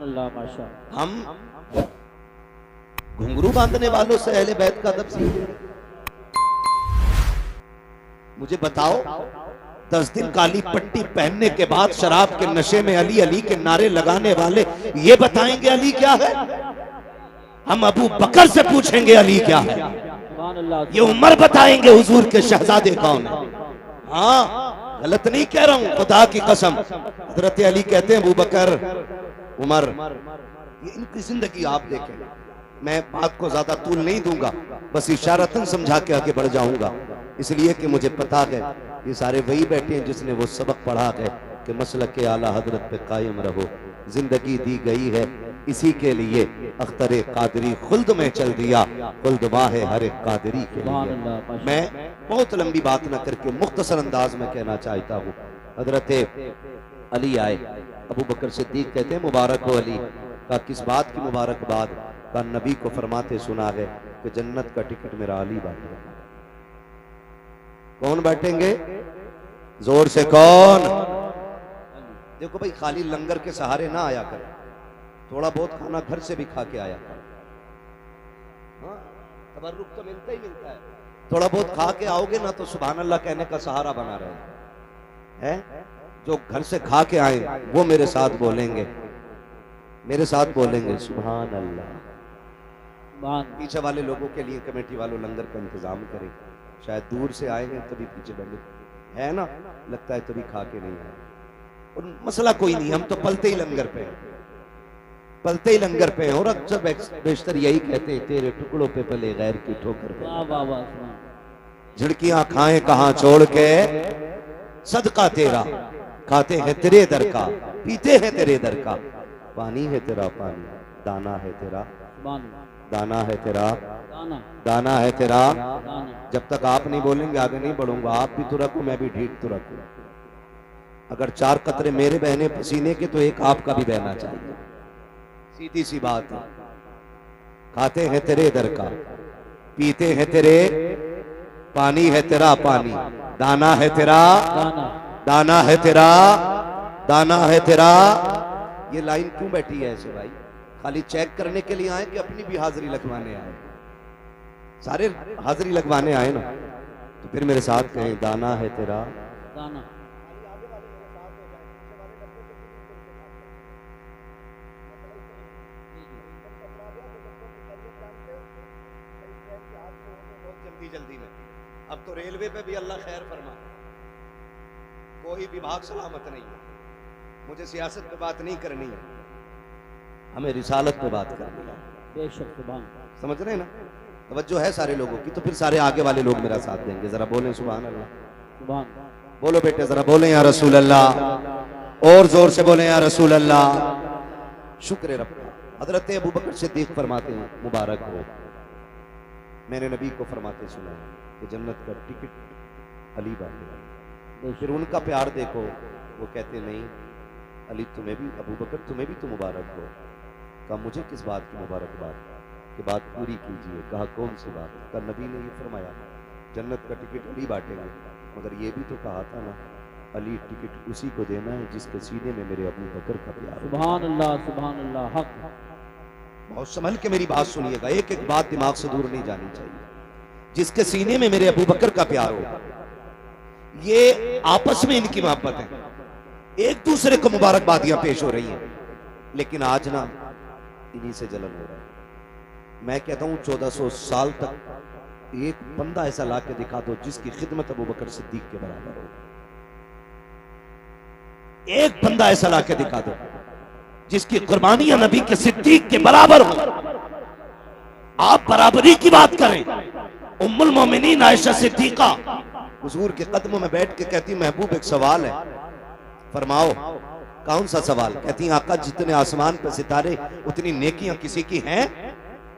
अल्लाह माशाअल्लाह। हम घुंघरू बांधने वालों से अहले बैत का अदब सीखें। मुझे बताओ, 10 दिन काली पट्टी पहनने के बाद शराब के नशे में अली अली के नारे लगाने वाले ये बताएंगे अली क्या है? हम अबू बकर से पूछेंगे अली क्या है? ये उमर बताएंगे हुजूर के शहजादे कौन है? हाँ, गलत नहीं कह रहा हूं, खुदा की कसम। हजरत अली कहते हैं अबू बकर, उमर, ये इनकी जिंदगी आप देखें। मैं बात को ज्यादा तूल नहीं दूंगा, बस इशारतन समझा के आगे बढ़ जाऊंगा, इसलिए कि मुझे पता है ये सारे वही बैठे हैं जिसने वो सबक पढ़ा है कि मसलक के आला हजरत पे कायम रहो। जिंदगी दी गई है इसी के लिए, अख्तरे कादरी खुल्द में चल दिया, खुल्द वाहे हर एक कादरी के लिए। मैं बहुत लंबी बात न करके मुख्तसर अंदाज में कहना चाहता हूँ। हजरत अली आए, अबू बकर सिद्दीक कहते हैं मुबारक हो अली। का किस बात की मुबारकबाद? का नबी को फरमाते सुना है कि जन्नत का टिकट मेरा अली बांटेगा। कौन बैठेंगे? जोर से कौन? देखो भाई, खाली लंगर के सहारे ना आया कर, थोड़ा बहुत खाना घर से भी खा के आया कर। हाँ, तबर्रुक तो मिलता ही मिलता है। थोड़ा बहुत खा के आओगे ना तो सुभान अल्लाह कहने का सहारा बना रहे हैं। जो घर से खा के आए वो मेरे साथ बोलेंगे, मेरे साथ बोलेंगे सुभान अल्लाह। पीछे वाले लोगों के लिए कमेटी वालों लंगर का इंतजाम करें। शायद दूर से आए हैं तभी पीछे बैठे है ना, लगता है तभी खा के नहीं आए। और मसला कोई नहीं, हम तो पलते ही लंगर पे हैं, पलते ही लंगर पे हैं। और अक्सर बेशतर यही कहते हैं, तेरे टुकड़ों पे पले गैर की ठोकर पे। झिड़कियां खाएं कहां छोड़ के, सदका तेरा खाते हैं तेरे दर का, पीते हैं तेरे दर का। पानी है तेरा पानी, दाना है तेरा दाना है तेरा दाना है तेरा। जब तक आप नहीं बोलेंगे आगे नहीं बढ़ूंगा। आप भी तो रखो, मैं भी ठीक तो रखूं। अगर 4 कतरे मेरे बहने पसीने के तो एक आपका भी बहना चाहिए, सीधी सी बात है। खाते हैं तेरे दर का, पीते हैं तेरे, पानी है तेरा पानी, दाना है तेरा दाना है तेरा दाना है तेरा। ये लाइन क्यों बैठी है ऐसे भाई? खाली चेक करने के लिए आए कि अपनी भी हाजिरी लगवाने आए? सारे हाजिरी लगवाने आए ना, तो फिर मेरे साथ कहें दाना है तेरा दाना। जल्दी में अब तो रेलवे पे भी अल्लाह खैर फरमा, कोई विभाग सलामत नहीं है। मुझे सियासत पे बात नहीं करनी है, हमें रिसालत पे बात करनी है। बेशक सुभान, समझ रहे हैं ना? तवज्जो है सारे लोगों की, तो फिर सारे आगे वाले लोग मेरा साथ देंगे। जरा बोलें सुभान अल्लाह, सुभान बोलो बेटे, जरा बोलें या रसूल अल्लाह, और जोर से बोलें या रसूल अल्लाह। शुक्र रब का। हजरत अबू बकर सिद्दीक फरमाते हैं मुबारक हो, मैंने नबी को फरमाते सुना कि जन्नत का टिकट अली बांटेगा। फिर उनका प्यार देखो, वो कहते नहीं अली तुम्हें भी, अबू बकर तुम्हें भी तो मुबारक हो। कहा मुझे किस बात की मुबारकबाद? कि बात पूरी कीजिए। कहा कौन सी बात? कहा नबी ने ये फरमाया जन्नत का टिकट अली बांटेंगे, मगर ये भी तो कहा था ना अली टिकट उसी को देना है जिसके सीने में मेरे अबू बकर का प्यार। सुभान अल्लाह सुभान अल्लाह। हक। बहुत संभल के मेरी बात सुनिएगा, एक एक बात दिमाग से दूर नहीं जानी चाहिए। जिसके सीने में मेरे अबू बकर का प्यार हो, ये आपस में इनकी मोहब्बत है, एक दूसरे को मुबारकबादियां पेश हो रही हैं। लेकिन आज ना इन्हीं से जलन हो रहा है। मैं कहता हूं 1400 साल तक एक बंदा ऐसा ला के दिखा दो जिसकी खिदमत अबू बकर सिद्दीक के बराबर हो। एक बंदा ऐसा ला के दिखा दो जिसकी कुर्बानियां नबी के सिद्दीक के बराबर हो। आप बराबरी की बात करें। उम्मुल मोमिनीन आयशा सिद्दीका हुजूर के कदमों में बैठ के कहती महबूब एक सवाल है, फरमाओ। कौन सा सवाल? कहती आका जितने आसमान पे सितारे उतनी नेकियां किसी की हैं?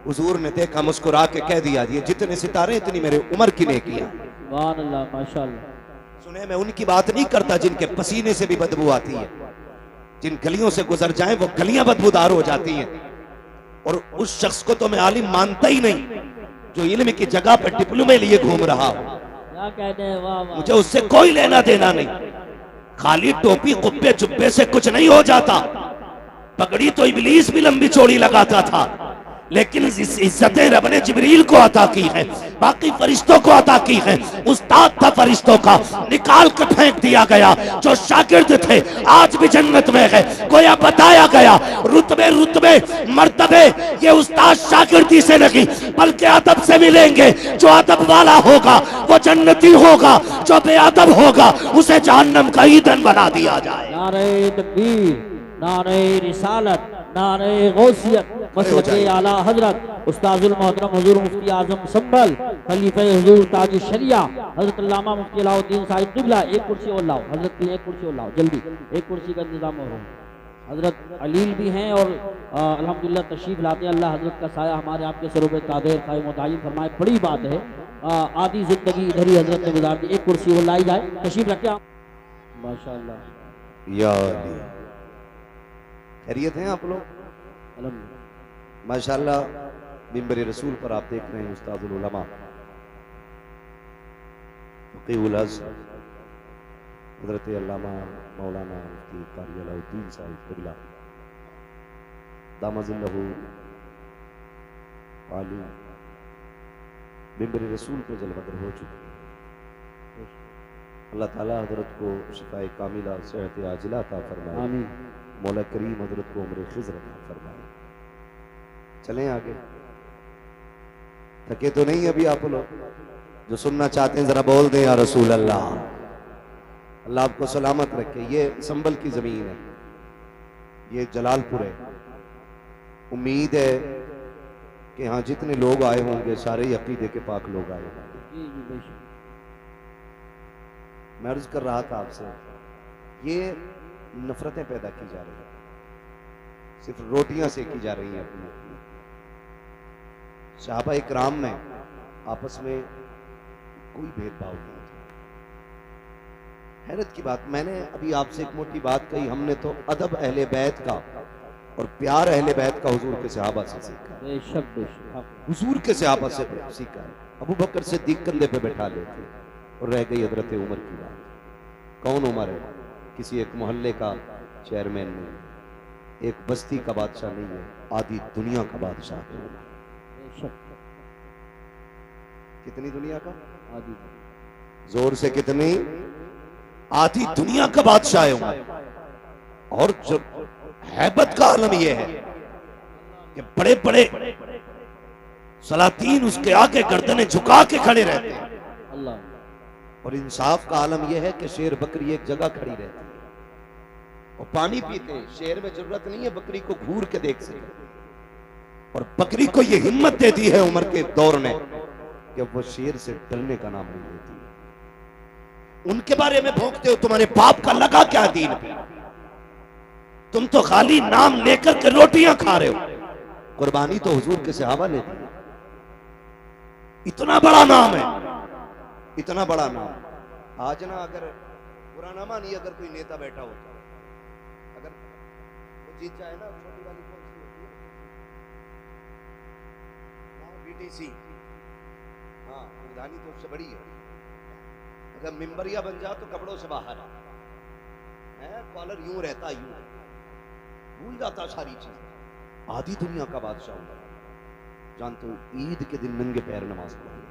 हुजूर ने देखा, मुस्कुरा के कह दिया ये जितने सितारे इतनी मेरे उमर की नेकियां। सुभान अल्लाह माशाअल्लाह। सुने, मैं उनकी बात नहीं करता जिनके पसीने से भी बदबू आती है, जिन गलियों से गुजर जाएं वो गलियां बदबूदार हो जाती हैं। और उस शख्स को तो मैं आलिम मानता ही नहीं जो इल्म की जगह पर डिप्लोमे लिए घूम रहा हो। मुझे उससे कोई लेना देना नहीं। खाली टोपी कुब्बे जुब्बे से कुछ नहीं हो जाता। पगड़ी तो इब्लीस भी लंबी चौड़ी लगाता था, लेकिन इस इज्जतें रब ने जिब्रील को अता की है, बाकी फरिश्तों को अता की है। उस्ताद था फरिश्तों का, निकाल कर फेंक दिया गया। जो शागिर्द थे आज भी जन्नत में है। गोया बताया गया रुतबे रुतबे मर्तबे ये उस्ताद शागिर्दी से नहीं बल्कि अदब से मिलेंगे। जो अदब वाला होगा वो जन्नती होगा, जो बेअदब होगा उसे जहन्नम का ईंधन बना दिया जाए। नारे तकबीर, नारे रिसालत, नारे गौसियत, मसलके आला हजरत उस्ताजुल मोहतरम हुजूर मुफ्ती आजम संभल खलीफे हुजूर ताज शरिया हजरत अल्लामा मुफ्ती अलाउद्दीन साहिब क़िबला। एक कुर्सी और लाओ हजरत की, एक कुर्सी और लाओ जल्दी, एक कुर्सी का इंतजाम हो रहा है। हजरत अलील भी हैं और अल्हम्दुलिल्लाह तशरीफ लाते हैं। अल्लाह हजरत का साया हमारे आपके सरों पे कादिर कायम मुतायिन फरमाए। बड़ी बात है, आधी जिंदगी इधर ही हजरत ने गुजार दी। एक कुर्सी और लाई जाए, तशरीफ रखें आप। माशाअल्लाह, या अली, खैरियत हैं आप लोग? अल्हम्दुलिल्लाह, माशाअल्लाह। मिंबर रसूल पर आप देख रहे हैं उस्तादुल उलमा फ़क़ीहुल अज़हर हज़रत अल्लामा मौलाना मुफ्ती क़ारी अलाउद्दीन साहिब क़िबला दामज़िल्लहु आली मिंबर रसूल पे जलवगर हो चुके हैं। अल्लाह ताला हज़रत को शिफ़ाए कामिला सेहत आजिला अता फरमाए। आमीन। मौला करीम हज़रत को उम्र खिज़र अता फरमाए। चलें आगे, थके तो नहीं अभी आप लोग? जो सुनना चाहते हैं जरा बोल दें या रसूल अल्लाह। अल्लाह आपको सलामत रखे। ये संभल की जमीन है, ये जलालपुर है। उम्मीद है कि हाँ जितने लोग आए होंगे सारे ही अकीदे के पाक लोग आए होंगे। मैं अर्ज कर रहा था आपसे, ये नफरतें पैदा की जा रही हैं, सिर्फ रोटियां सेकी जा रही हैं अपनी अपनी। सहाबा इकराम में आपस में कोई भेदभाव नहीं था। हैरत की बात, मैंने अभी आपसे एक मोटी बात कही, हमने तो अदब अहले बैत का और प्यार अहले बैत का हुजूर के सहाबा से सीखा, बेशक बेशक, हुजूर के सहाबा से सीखा है। अबू बकर सिद्दीक कंधे पे बैठा लेते और रह गई हजरत उमर की बात। कौन उमर है? किसी एक मोहल्ले का चेयरमैन नहीं, एक बस्ती का बादशाह नहीं है, आधी दुनिया का बादशाह है। बेशक। कितनी दुनिया का? आदि जोर से कितनी? आधी दुनिया का बादशाह है उमर। और जो हैबत का आलम यह है कि बड़े बड़े सलातीन उसके आगे गर्दनें झुका के खड़े रहते हैं। अल्लाह। और इंसाफ का आलम यह है कि शेर बकरी एक जगह खड़ी रहती है और पानी पीते हैं। शेर में जरूरत नहीं है बकरी को घूर के देख सके, और बकरी को यह हिम्मत देती है उमर के दौर ने कि वो शेर से डरने का नाम नहीं लेती। उनके बारे में भोंकते हो, तुम्हारे बाप का लगा क्या दीन पे? तुम तो खाली नाम लेकर के रोटियां खा रहे हो। कुर्बानी तो हुजूर के सहाबा ने दी। इतना बड़ा नाम है, इतना बड़ा नाम। आज ना अगर पुराना मानिए, अगर कोई नेता बैठा होता, अगर वो जीत जाए ना, छोटी वाली कौन सी होती है? बीटीसी, हाँ प्रधानी तो उससे बड़ी है। अगर मिंबरिया बन जाए तो कपड़ों से बाहर है, कॉलर यूं रहता, यूं भूल जाता सारी चीज। आधी दुनिया का बादशाह होगा। जानते हो ईद के दिन नंगे पैर नमाज पढ़ा,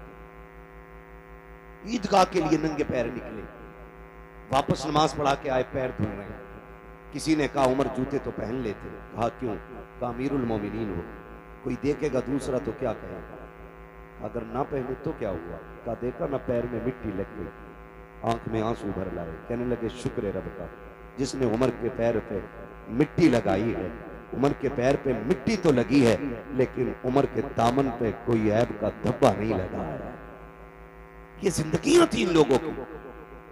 ईदगाह के लिए नंगे पैर निकले, वापस नमाज पढ़ा के आए, पैर धुल रहे हैं। किसी ने कहा उमर जूते तो पहन लेते। कहा क्यों? कहा अमीरुल मोमिनीन हो, कोई देखेगा दूसरा तो क्या कहेगा, अगर ना पहने तो क्या हुआ? कहा देखा ना पैर में मिट्टी लग गई, आंख में आंसू भर लाए। कहने लगे शुक्र है रब का जिसने उमर के पैर पे मिट्टी लगाई है। उमर के पैर पे मिट्टी तो लगी है लेकिन उमर के दामन पे कोई ऐब का धब्बा नहीं लगा है। ये जिंदगियां थी इन लोगों की।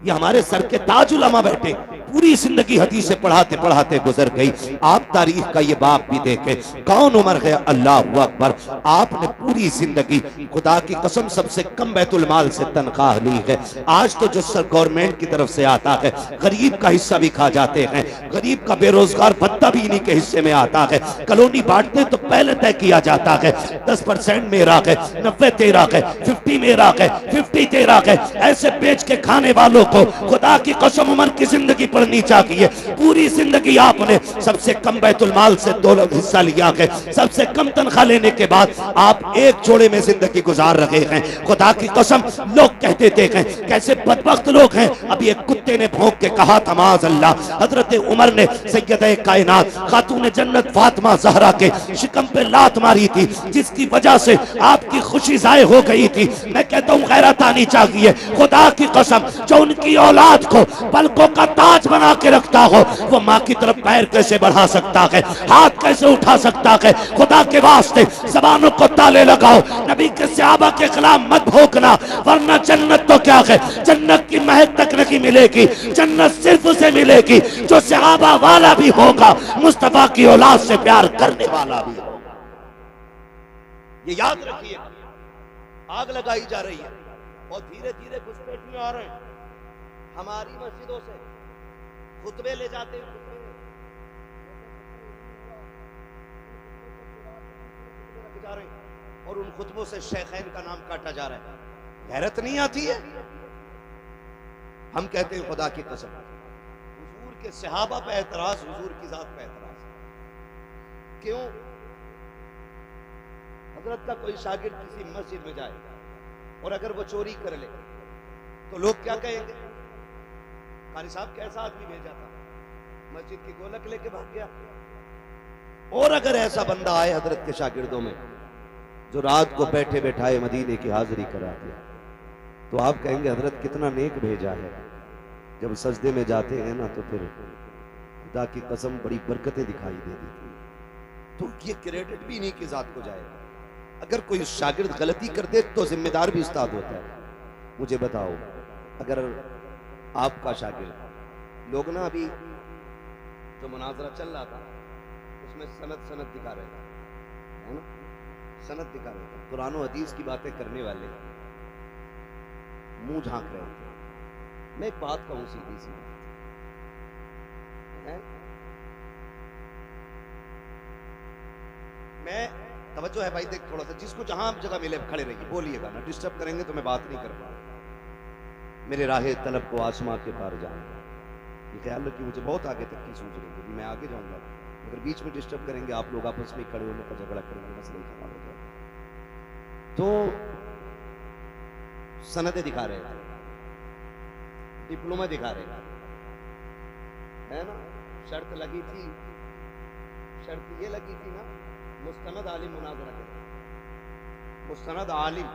ये हमारे सर के ताज उलमा बैठे, पूरी जिंदगी हदीसें पढ़ाते पढ़ाते गुजर गई। आप तारीख का ये बाप भी देखे, कौन उमर है? अल्लाह अकबर। आपने पूरी जिंदगी खुदा की कसम सबसे कम बैतुल माल से तनख्वाह ली है। आज तो जो सर गवर्नमेंट की तरफ से आता है, गरीब का हिस्सा भी खा जाते हैं। गरीब का बेरोजगार भत्ता भी इन्हीं के हिस्से में आता है। कॉलोनी बांटते तो पहले तय किया जाता है 10% मेरा है, 90 तेरा है, 50 मेरा है, 50 तेरा है। ऐसे बेच के खाने वालों को खुदा की कसम उमर की जिंदगी पर बढ़नी चाहिए। पूरी जिंदगी आपने सबसे कम बैतुल माल से दौलत हिस्सा लिया है, सबसे कम तनख्वाह लेने के बाद आप एक जोड़े में जिंदगी गुजार रहे हैं। खुदा की कसम लोग कहते थे कैसे बदबख्त लोग हैं। अभी एक कुत्ते ने भौंक के कहा था माज़ अल्लाह, हजरत उमर ने सैयदे कायनात खातून जन्नत फातिमा ज़हरा के शिकम पे लात मारी थी, जिसकी वजह से आपकी खुशी ज़ाय हो गई थी। मैं कहता हूँ गैरत आनी चाहिए। खुदा की कसम जो उनकी औलाद को पलकों का ताज बना के रखता हो, वो माँ की तरफ पैर कैसे बढ़ा सकता है, हाथ कैसे उठा सकता है। खुदा के वास्ते ज़बानों को ताले लगाओ, नबी के सहाबा के खिलाफ मत भोंकना, वरना जन्नत तो क्या है, जन्नत की महक तक नहीं मिलेगी। जन्नत सिर्फ उसे मिलेगी जो सहाबा वाला भी होगा, मुस्तफा की औलाद से प्यार करने वाला भी होगा। ये याद रखिए, आग लगाई जा रही है और धीरे धीरे घुसपैठिए आ रहे हैं। हमारी मस्जिदों से खुतबे ले जाते हैं, जा रहे हैं और उन खुतबों से शेखैन का नाम काटा जा रहा है। गैरत नहीं आती है? हम कहते हैं खुदा की कसम, हुजूर के सहाबा पे एतराज, हुजूर की जात पे एतराज। क्यों? हजरत का कोई शागिर्द किसी मस्जिद में जाए और अगर वो चोरी कर ले तो लोग क्या कहेंगे? कारी साहब कैसा आदमी भेजा था, मस्जिद की गोलक लेके भाग गया। और अगर ऐसा बंदा आए हजरत के शागिर्दों में जो रात को बैठे बैठाए मदीने की हाजिरी करा दिया, तो आप कहेंगे हजरत कितना नेक भेजा है। जब सजदे में जाते हैं ना तो फिर खुदा की कसम बड़ी बरकतें दिखाई दे देती हैं। तो ये क्रेडिट भी इन्हीं की जात को जाएगा। अगर कोई शागिर्द गलती कर दे तो जिम्मेदार भी उस्ताद होता है। मुझे बताओ, अगर आपका शागिर्द, लोग ना अभी जो मुनाजरा चल रहा था उसमें सनद दिखा रहे थे, है ना, सनद दिखा रहे थे, कुरान और हदीस की बातें करने वाले मुंह झांक रहे थे। मैं एक बात कहूं सीधी सी, मैं तवज्जो है भाई, देख थोड़ा सा, जिसको जहां जगह मिले खड़े रहिए, बोलिएगा ना, डिस्टर्ब करेंगे तो मैं बात नहीं कर पाऊंगा। मेरे राहे तलब को आसमां के पार जाऊंगा, ये ख्याल रखिए। मुझे बहुत आगे तक की सोच रही है, मैं आगे जाऊंगा, अगर बीच में डिस्टर्ब करेंगे आप लोग आपस में खड़े होने का झगड़ा करेंगे, मसला ही खराब हो जाएगा। तो सनदें दिखा रहे हैं, डिप्लोमा दिखा रहे हैं, है ना। शर्त लगी थी, शर्त ये लगी थी ना, मुस्तनद आलिम मुनाजरा करें, मुस्तनद आलिम।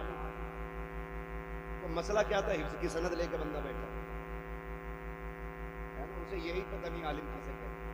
तो मसला क्या था? हिफ्ज़ की सनद लेकर बंदा बैठा है ना, उसे यही पता नहीं आलिम किसे कहते हैं।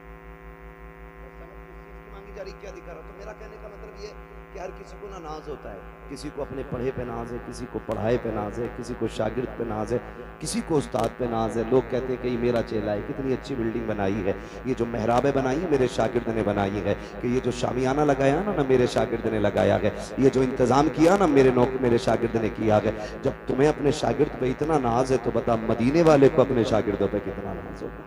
सनद किस चीज़ की मांगी जा रही, क्या दिखा रहा? तो मेरा कहने का मतलब ये कि हर किसी को ना नाज होता है, किसी को अपने पढ़े पे नाज है, किसी को पढ़ाए पे नाज है, किसी को शागिर्द पे नाज है, किसी को उस्ताद पे नाज है। लोग कहते हैं कि ये मेरा चेला है, कितनी अच्छी बिल्डिंग बनाई है, ये जो मेहराबें बनाई मेरे शागिर्द ने बनाई है, कि ये जो शामियाना लगाया ना मेरे शागिर्द ने लगाया है, ये जो इंतज़ाम किया ना मेरे शागिर्द ने किया है। जब तुम्हें अपने शागिर्द पे इतना नाज है तो बता मदीने वाले को अपने शागिर्दों पे कितना नाज होगा,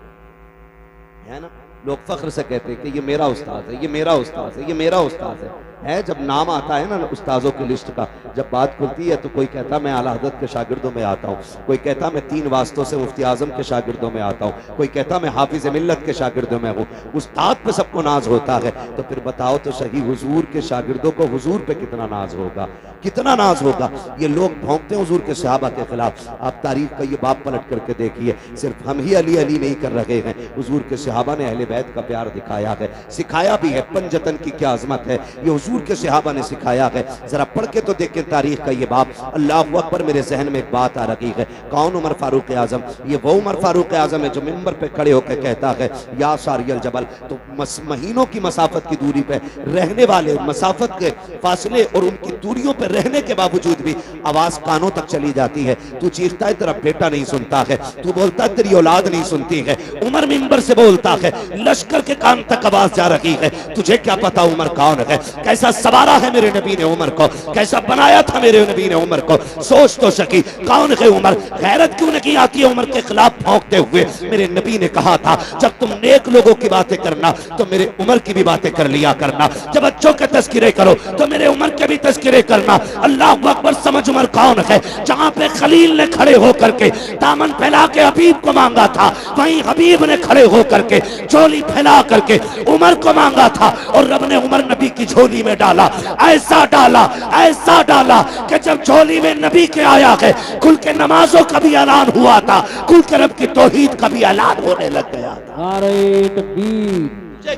है ना। लोग फख्र से कहते हैं कि ये मेरा उस्ताद है, ये मेरा उस्ताद है, ये मेरा उस्ताद है। जब नाम आता है ना उस्तादों की लिस्ट का, जब बात खुलती है तो कोई कहता मैं आला हज़रत के शागिर्दों में आता हूँ, कोई कहता मैं 3 वास्तों से मुफ्ती आजम के शागिर्दों में आता हूँ, कोई कहता मैं हाफिज मिल्लत के शागिर्दों में हूँ। उस्ताद पे सबको नाज होता है, तो फिर बताओ तो सही हुजूर के शागिर्दों को हुजूर पे कितना नाज होगा, कितना नाज होगा। ये लोग भौंकते हैं हुजूर के सहाबा के खिलाफ। आप तारीख का ये बाप पलट करके देखिए, सिर्फ हम ही अली अली नहीं कर रहे हैं, हुजूर के सहाबा ने अहले बैत का प्यार दिखाया है, सिखाया भी है। पंजतन की क्या अजमत है, ये हुजूर के सहाबा ने सिखाया है। जरा पढ़ के तो देखें तारीख का ये बाप। अल्लाह अकबर, मेरे जहन में एक बात आ रही है, कौन? उमर फारूक आजम। ये वो उमर फारूक आजम है जो मिंबर पे खड़े होकर कहता है या सारियल जबल। तो महीनों की मसाफत की दूरी पे रहने वाले, मसाफत के फासले और उनकी दूरियों पर रहने के बावजूद भी आवाज कानों तक चली जाती है। तू चीखता है तेरा बेटा नहीं सुनता है, तू बोलता है तेरी औलाद नहीं सुनती है। उमर मिंबर से बोलता है, लश्कर के कान तक आवाज जा रही है, तुझे क्या पता उमर कौन है, कैसा सवारा है मेरे नबी ने उमर को, कैसा बनाया था मेरे नबी ने उमर को। सोच तो सकी कौन है उमर, गैरत क्यों नहीं आती है उमर के खिलाफ भौंकते हुए। मेरे नबी ने कहा था जब तुम नेक लोगों की बातें करना तो मेरे उमर की भी बातें कर लिया करना, जब बच्चों के तस्किरे करो तो मेरे उमर के भी तस्किरे करना। अल्लाह अकबर, समझ उमर कौन है। जहां पे खलील ने खड़े होकर के दामन फैला के हबीब को मांगा था, वहीं हबीब ने खड़े होकर के झोली फैला करके उमर को मांगा था, और रब ने उमर नबी की झोली में डाला। ऐसा डाला कि जब झोली में नबी के आया है, खुल के नमाजों का भी ऐलान हुआ था, खुल के रब की तौहीद का भी ऐलान होने लग गया था। नारे तकबीर,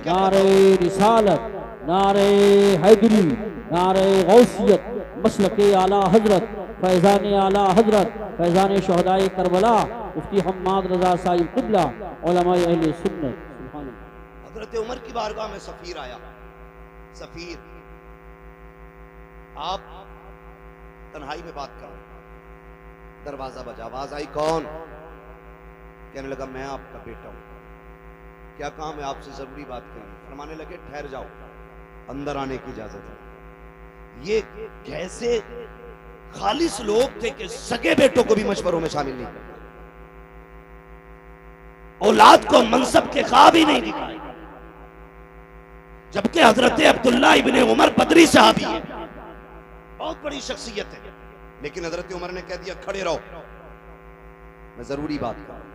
नारे रिसालत, नारे हैदरी, नारे गौसियत, मसलके आला हजरत, फैज़ान आला हजरत, फैज़ान शहदाए करबला, मुफ्ती हम्माद रजा साहिब क़िबला, उलमाए अहले सुन्नत। हजरत उमर की बारगाह में सफीर आया। सफीर, आप तन्हाई में बात कर, दरवाजा बजा, आवाज आई कौन? कहने लगा मैं आपका बेटा हूं, क्या काम है आपसे, जरूरी बात करनी। फरमाने लगे ठहर जाओ, अंदर आने की इजाजत है। ये कैसे खालिस लोग थे कि सगे बेटों को भी मशवरों में शामिल नहीं करते, औलाद को मनसब के ख्वाब ही नहीं दिखाए। जबकि हजरत अब्दुल्ला इब्ने उमर बदरी साहबी है, बहुत बड़ी शख्सियत है, लेकिन हजरत उमर ने कह दिया खड़े रहो, मैं जरूरी बात करूं।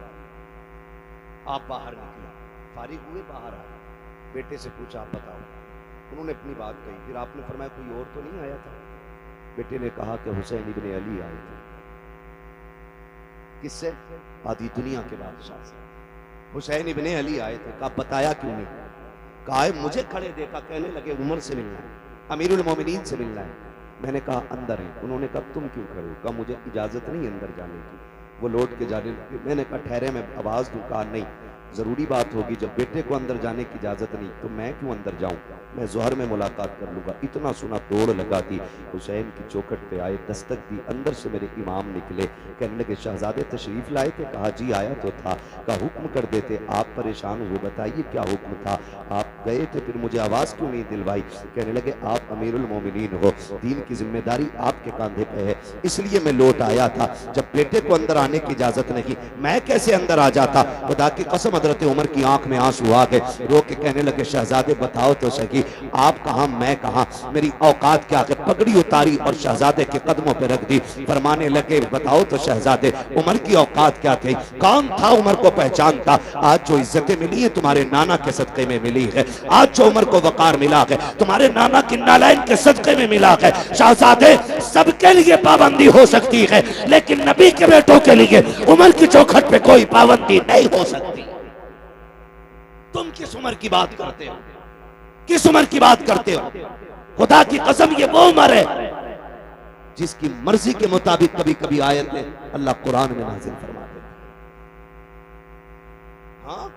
आप बाहर निकले, फारिग हुए, बाहर आए, बेटे से पूछा आप बताओ। उन्होंने अपनी बात कही, फिर आपने फरमाया कोई और तो नहीं आया था? बेटे ने कहा कि हुसैन इब्ने अली आए थे। किससे? आधी दुनिया के बादशाह से। हुसैन इब्ने अली आए थे। कहा बताया क्यों नहीं? कहा मुझे खड़े देखा, कहने लगे उमर से मिलना है, अमीरुल मोमिनीन से मिलना है। मैंने कहा अंदर है। उन्होंने कहा तुम क्यों खड़े हो? कहा मुझे इजाजत नहीं अंदर जाने की। वो लौट के जाने लगे। मैंने कहा ठहरे, मैं आवाज दूं? कहा नहीं, जरूरी बात होगी, जब बेटे को अंदर जाने की इजाजत नहीं तो मैं क्यों अंदर जाऊं, मैं जोहर में मुलाकात कर लूंगा। इतना सुना दौड़ लगा दी, हुसैन की चौखट पे आए, दस्तक दी, अंदर से मेरे इमाम निकले, कहने लगे शहजादे तशरीफ लाए थे? कहा जी आया तो था। कहा हुक्म कर देते, आप परेशान हुए, बताइए क्या हुक्म था? आप गए थे, फिर मुझे आवाज क्यों नहीं दिलवाई? कहने लगे आप अमीरुल मोमिनीन हो, दीन की जिम्मेदारी आपके कांधे पे है, इसलिए मैं लौट आया था। जब बेटे को अंदर आने की इजाजत नहीं, मैं कैसे अंदर आ जाता? खुदा की कसम, हजरत उमर की आंख में आंसू आ गए, रो के कहने लगे शहजादे बताओ तो सही, आप कहां मैं कहां, मेरी औकात क्या है? पगड़ी उतारी और शहजादे के कदमों पर रख दी। फरमाने लगे बताओ तो शहजादे उमर की औकात क्या थी? कौन था उमर को पहचानता? आज जो इज्जतें मिली है तुम्हारे नाना के सदके में मिली है, आज जो उमर को वकार मिला है तुम्हारे नाना की नालायन के सदके में मिला है। शहजादे सबके लिए पाबंदी हो सकती है, लेकिन नबी के बेटों के लिए उमर की चौखट पे कोई पाबंदी नहीं हो सकती। तुम किस उमर की बात करते हो? किस उमर की बात करते हो? खुदा की कसम ये वो उमर है जिसकी मर्जी के मुताबिक कभी कभी आयतें अल्लाह कुरान में नाजिल फरमाते हैं। हाँ,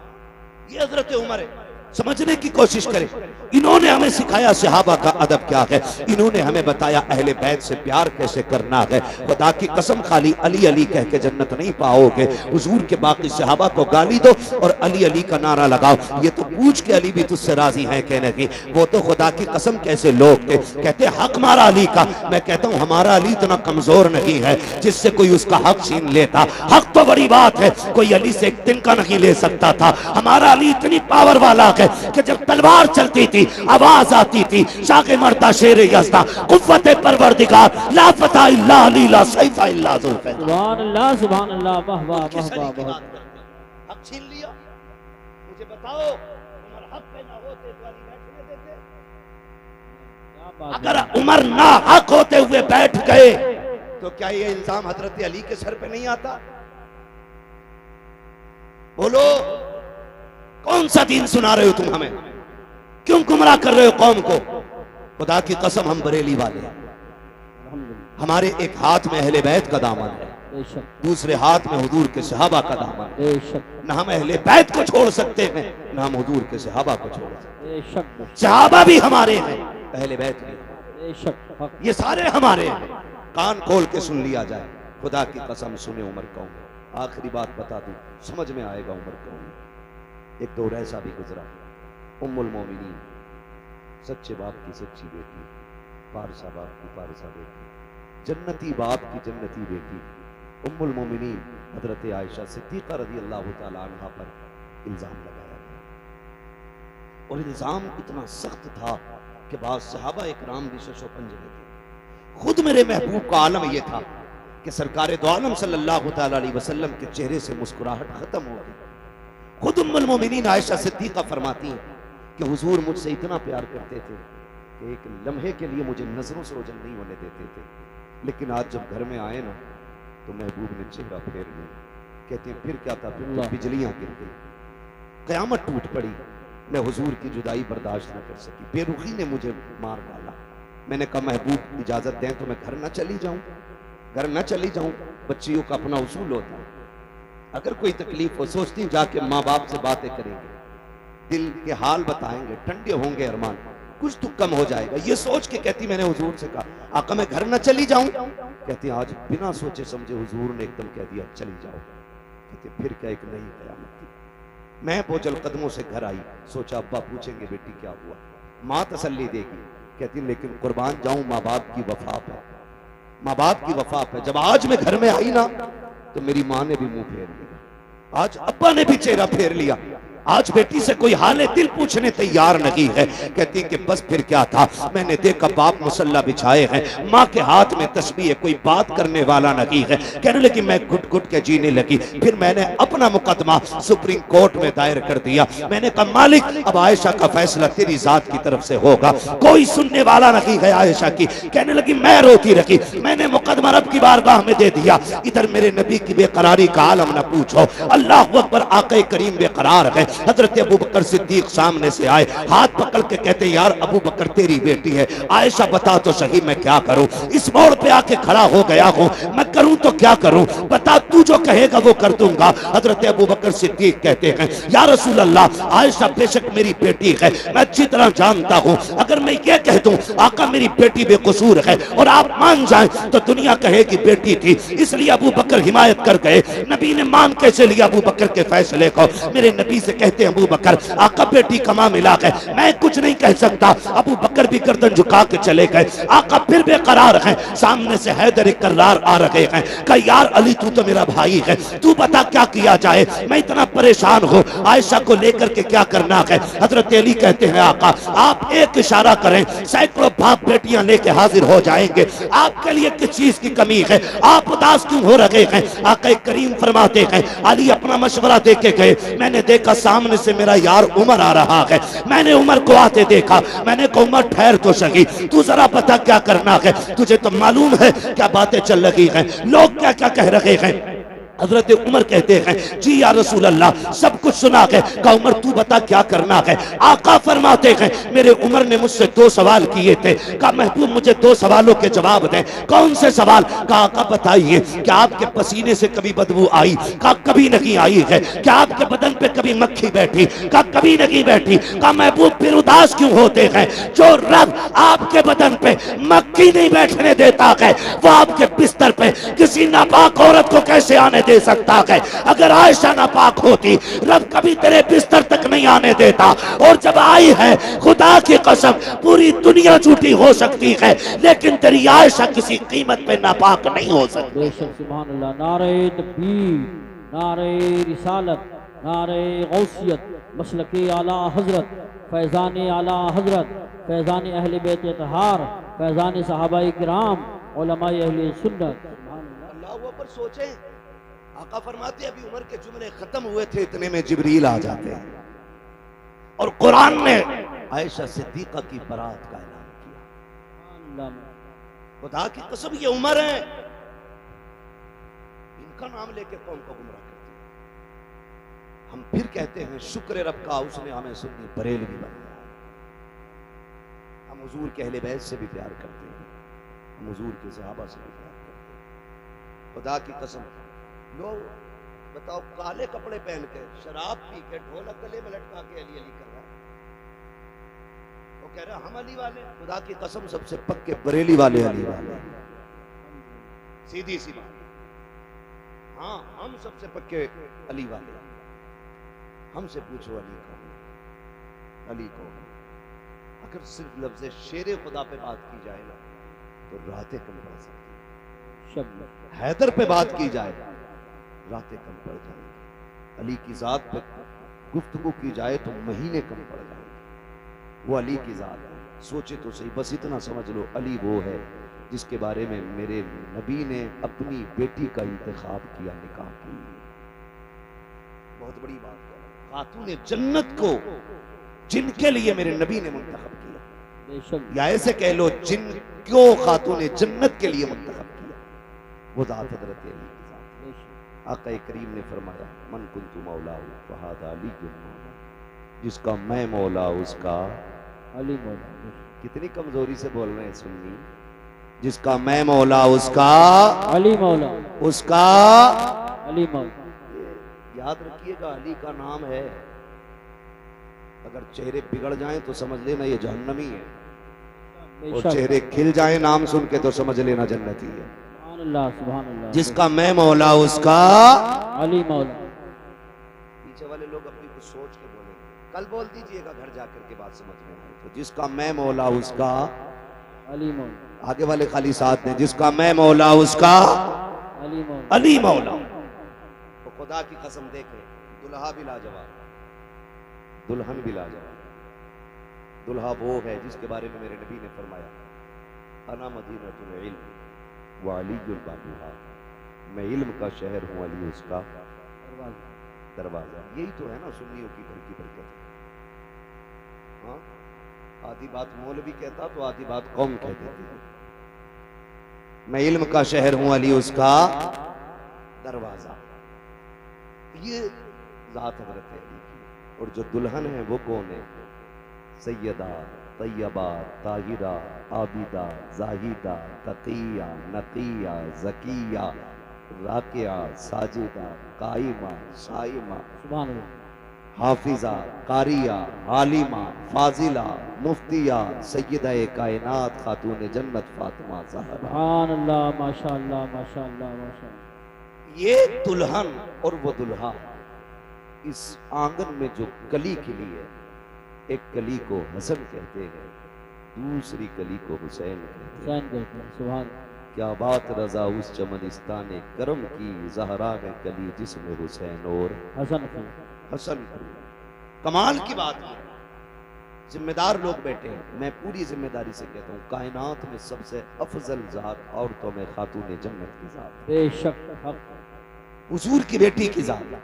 ये हजरत उमर है। समझने की कोशिश करें, इन्होंने हमें सिखाया सहाबा का अदब क्या है, इन्होंने हमें बताया अहले बैत से प्यार कैसे करना है। खुदा की कसम खाली अली अली कह के जन्नत नहीं पाओगे, हुजूर के बाकी सहाबा को गाली दो और अली अली का नारा लगाओ। ये तो पूछ के अली भी तुझसे राजी है कहने की, वो तो खुदा की कसम कैसे लोग थे, कहते हक हमारा अली का। मैं कहता हूँ हमारा अली इतना कमजोर नहीं है जिससे कोई उसका हक छीन लेता। हक तो बड़ी बात है, कोई अली से एक तिनका नहीं ले सकता था। हमारा अली इतनी पावर वाला है कि जब तलवार चलती थी आवाज आती थी शाके मरता शेर यज़्दा कुव्वत परवरदिगार ला फता इल्ला अली ला सैफा इल्ला जुल्फैकार। सुभान अल्लाह, सुभान अल्लाह, वाह वाह वाह वाह। हक छीन लिया, मुझे बताओ उमर हक पे ना होते तो अली बैठने देते? अगर उमर ना हक होते हुए बैठ गए तो क्या ये इल्जाम हजरत अली के सर पे नहीं आता? बोलो कौन सा दीन सुना रहे हो तुम हमें? क्यों गुमराह कर रहे हो कौम को? खुदा की कसम हम बरेली वाले हैं, हमारे एक हाथ में अहले बैत का दामन है, दूसरे हाथ में हुजूर के सहाबा का दामन है। न हम अहले बैत को छोड़ सकते हैं, न हम हुजूर के सहाबा को छोड़ सकते हैं। सहाबा भी हमारे हैं, अहले बैत भी, ये सारे हमारे हैं। कान खोल के सुन लिया जाए, खुदा की कसम सुने उमर कौन है। आखिरी बात बता दूं, समझ में आएगा उमर कौन है। एक दौर ऐसा भी गुजरा, उम्मुल मोमिनीन सच्चे बाप की सच्ची बेटी, पारसा बाप की पारसा बेटी, जन्नती बाप की जन्नती बेटी उम्मुल मोमिनीन हजरत आयशा सिद्दीक़ा रज़ी अल्लाह तआला अन्हा पर इल्ज़ाम लगाया गया। और इल्ज़ाम इतना सख्त था कि बाद सहाबा इकराम भी शशो पंजे में थे। खुद मेरे महबूब का आलम यह था कि सरकार दो आलम सल्लल्लाहु तआला अलैहि वसल्लम के चेहरे से मुस्कुराहट खत्म हो गई। खुद उम्मुल मोमिनीन आयशा सिद्दीक़ा फरमाती हैं कि हुजूर मुझसे इतना प्यार करते थे कि एक लम्हे के लिए मुझे नजरों से ओझल नहीं होने देते थे, लेकिन आज जब घर में आए ना तो महबूब ने चेहरा फेर लिया। कहते हैं फिर क्या था, फिर तो बिजलियां गिर गई, कयामत टूट पड़ी। मैं हुजूर की जुदाई बर्दाश्त न कर सकी, बेरुखी ने मुझे मार डाला। मैंने कहा महबूब इजाजत दें तो मैं घर न चली जाऊं, घर न चली जाऊं। बच्चियों का अपना उसूल होता है, अगर कोई तकलीफ हो सोचती हूं जाके माँ बाप से बातें करेंगे, दिल के हाल बताएंगे, ठंडे होंगे अरमान, कुछ तो कम हो जाएगा। ये सोच के कहती मैंने हुजूर से कहा आका मैं घर न चली जाऊं। कहती आज बिना सोचे समझे हुजूर ने एकदम कह दिया चली जाओ। कहते फिर क्या एक नई कयामत थी। मैं बोझल कदमों से घर आई, सोचा अब्बा पूछेंगे बेटी क्या हुआ, माँ तसल्ली देगी। कहती लेकिन कुर्बान जाऊं माँ बाप की वफा पे, माँ बाप की वफा पे। जब आज मैं घर में आई ना तो मेरी माँ ने भी मुंह फेर लिया, आज अब्बा ने भी चेहरा फेर लिया। आज बेटी से कोई हाल दिल पूछने तैयार नहीं है। कहती कि बस फिर क्या था, मैंने देखा बाप मुसल्ला बिछाए हैं, माँ के हाथ में तस्बीह है, कोई बात करने वाला नहीं है। कहने लगी मैं घुट घुट के जीने लगी। फिर मैंने अपना मुकदमा सुप्रीम कोर्ट में दायर कर दिया। मैंने कहा मालिक अब आयशा का फैसला तेरी जात की तरफ से होगा, कोई सुनने वाला नहीं है आयशा की। कहने लगी मैं रोती रही, मैंने मुकदमा रब की बारगाह में दे दिया। इधर मेरे नबी की बेकरारी का आलम न पूछो, अल्लाह अकबर, आक़ा करीम बेकरार है। हजरत अबू बकर सिद्दीक सामने से आए, हाथ पकड़ के कहते यार अबू बकर तेरी बेटी है, आयशा बता तो सही मैं क्या करूं। इस मोड़ पे आके खड़ा हो गया हूं, मैं करूं तो क्या करूं, बता तू जो कहेगा वो कर दूंगा। हजरत अबू बकर सिद्दीक कहते हैं या रसूल अल्लाह, आयशा बेशक मेरी बेटी है, मैं अच्छी तरह जानता हूं। अगर मैं ये कह दूं आका मेरी बेटी बेकसूर है और आप मान जाएं तो दुनिया कहेगी बेटी थी। इसलिए अबू बकर हिमायत कर गए। नबी ने मान कैसे लिया अबू बकर के फैसले को। मेरे नबी से कहते हैं अबू बकर आका बेटी कमा मिला है, मैं कुछ नहीं कह सकता। अबू बकर भी गर्दन झुका के चले गए। आका फिर बेकरार हैं, सामने से हैदर कर्रार आ रहे हैं। कहा यार अली तू तो मेरा भाई है, तू बता क्या किया जाए, मैं इतना परेशान हूँ, आयशा को लेकर के क्या करना है। हजरत अली कहते हैं आका आप एक इशारा करें, सैकड़ों बाप बेटियां लेके हाजिर हो जाएंगे, आपके लिए किस चीज की कमी है, आप उदास क्यों हो रहे हैं। आका करीम फरमाते हैं अली अपना मशवरा दे के गए, मैंने देखा सामने से मेरा यार उमर आ रहा है, मैंने उमर को आते देखा, मैंने कहा उमर ठहर तो सही, तू जरा बता क्या करना है, तुझे तो मालूम है क्या बातें चल रही हैं, लोग क्या क्या कह रहे हैं। हजरत उमर कहते हैं जी या रसूल अल्लाह सब कुछ सुना है। कहा उमर तू बता क्या करना है। आका फरमाते हैं मेरे उमर ने मुझसे दो सवाल किए थे, कहा महबूब मुझे दो सवालों के जवाब दें। कौन से सवाल। कहा आका बताइए क्या आपके पसीने से कभी बदबू आई। कहा कभी नहीं आई है। क्या आपके बदन पे कभी मक्खी बैठी। कहा कभी नहीं बैठी। कहा महबूब फिर उदास क्यों होते हैं। जो रब आपके बदन पे मक्खी नहीं बैठने देता है वो आपके बिस्तर पे किसी नापाक औरत को कैसे आने दे सकता है। अगर आयशा नापाक होती रब कभी तेरे बिस्तर तक नहीं आने देता, और जब आई है खुदा की कसम पूरी दुनिया झूठी हो सकती है लेकिन तेरी आयशा किसी कीमत पे नापाक नहीं हो सकती। बेशक सुभान अल्लाह। नारे तकबीर, नारे रिसालत, नारे गौसियत, मसलके आला हजरत, फैज़ान आला हजरत, फैज़ान अहले बैत तहार, फैज़ान सहाबाए किराम, उलमाए अहले सुन्नत। अल्लाह पर सोचें, आका फरमाते अभी उमर के जुमले खत्म हुए थे इतने में जिब्रील आ जाते हैं और कुरान ने आयशा सिद्दीक़ा की बरात का ऐलान किया। खुदा की कसम ये उमर है, इनका नाम लेके कौन को गुमराह करते हैं। हम फिर कहते हैं शुक्र रब का उसने हमें सुन्नी बरेलवी बनाया। हम हुजूर के अहले बैत से भी प्यार करते हैं, हम हुजूर के सहाबा से भी प्यार करते हैं। खुदा की कसम लोग बताओ काले कपड़े पहन के शराब पी के ढोलक गले में लटका के अली अली कर रहा है, वो कह रहा हम अली वाले। खुदा की कसम सबसे पक्के बरेली वाले अली वाले, सीधी सी बात। हाँ हम सबसे पक्के अली वाले। हमसे पूछो अली कौन, अली कौन। अगर सिर्फ लफ्ज़ शेर खुदा पे बात की जाए ना तो रातें कम पड़ सकती शब्द हैदर पे बात की जाए रातें कम पड़ जाएंगी अली की जात पे गुफ्तगू की जाए तो महीने कम पड़ जाएंगे वो अली की जात है सोचे तो सही बस इतना समझ लो अली वो है जिसके बारे में मेरे नबी ने अपनी बेटी का इंतखाब किया निकाह के लिए बहुत बड़ी बात है खातून जन्नत को जिनके लिए मेरे नबी ने मुंतखब किया बेशक या ऐसे कह लो जिनको खातून जन्नत के लिए मुंतखब किया वो ज़ात हज़रत अली की ज़ात बेशक आका करीम ने फरमाया मन कुन्तु मौला फहादा अली मौला जिसका मैं मौला उसका अली मौला बेशक। कितनी कमजोरी से बोल रहे हैं सुन्नी जिसका मैं मौला उसका अली मौला उसका अली मौला याद रखिएगा अली का नाम है अगर चेहरे बिगड़ जाएं तो समझ लेना ये जहन्नमी है और बेशक। चेहरे खिल जाएं नाम सुन के तो समझ लेना जन्नती है सुभान अल्लाह सुभान अल्लाह जिसका मैं मौला उसका अली मौला पीछे वाले लोग अपनी कुछ सोच के बोलेंगे कल बोल दीजिएगा घर जाकर के बात समझ में आए तो जिसका मैं मौला उसका अली मौला आगे वाले खाली साथ ने जिसका मैं मौला उसका अली मौला अली मौला तो खुदा की कसम देखे दुल्हा भी लाजवाब दुल्हन भी लाजवाब दुल्हा वो है जिसके बारे में मेरे नबी ने फरमाया अना मदीनतुल इल्म व अलीयुल बाबुहा मैं इल्म का शहर हूँ अली उसका दरवाजा यही तो है ना सुन्नियों की घर की बरकत हाँ आधी बात मौलवी कहता तो आधी बात कौम कह देती है मैं इल्म का शहर हूं अली उसका दरवाजा ये ज़ात हज़रत अली की और जो दुल्हन है वो कौन है सैयदा तैयबा ताहिरा आबिदा जाहिदा तकिया नकिया जकिया राकिया साजिदा काइमा साइमा सुभान अल्लाह हाफिजा कारिया आलिमा फाजिला मुफ्तिया सैयदा कायनात खातून जन्नत फातिमा ज़हरा सुभान अल्लाह माशाअल्लाह माशाअल्लाह माशाअल्लाह ये दुल्हन और वो दुल्हा इस आंगन में जो कली खिली है एक कली को हसन कहते हैं दूसरी कली को हुसैन कहते हैं हुसैन कहते हैं सुभान क्या बात रजा उस चमनिस्तान करम की ज़हरा ने कली जिसमें हुसैन और हसन की हसन कमाल की बात है जिम्मेदार लोग बैठे हैं मैं पूरी जिम्मेदारी से कहता हूँ कायनात में सबसे अफजल ज़ात औरतों में खातून जन्नत की ज़ात बेशक हक हुजूर की बेटी की ज़ात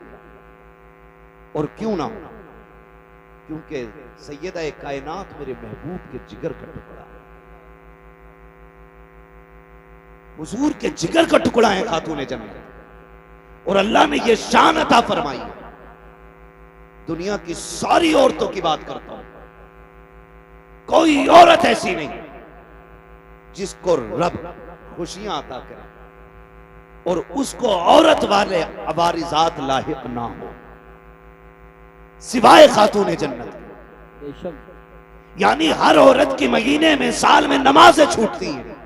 और क्यों ना हो क्योंकि सैयदा कायनात मेरे महबूब के जिगर का टुकड़ा है हुजूर के जिगर का टुकड़ा है खातून जन्नत और अल्लाह ने यह शान अता फरमाई है दुनिया की सारी औरतों की बात करता हूं कोई औरत ऐसी नहीं जिसको रब खुशियां अता करे और उसको औरत वाले अवारिजात लाहिक ना हो सिवाय खातून जन्नत के। बेशक यानी हर औरत की महीने में साल में नमाजें छूटती हैं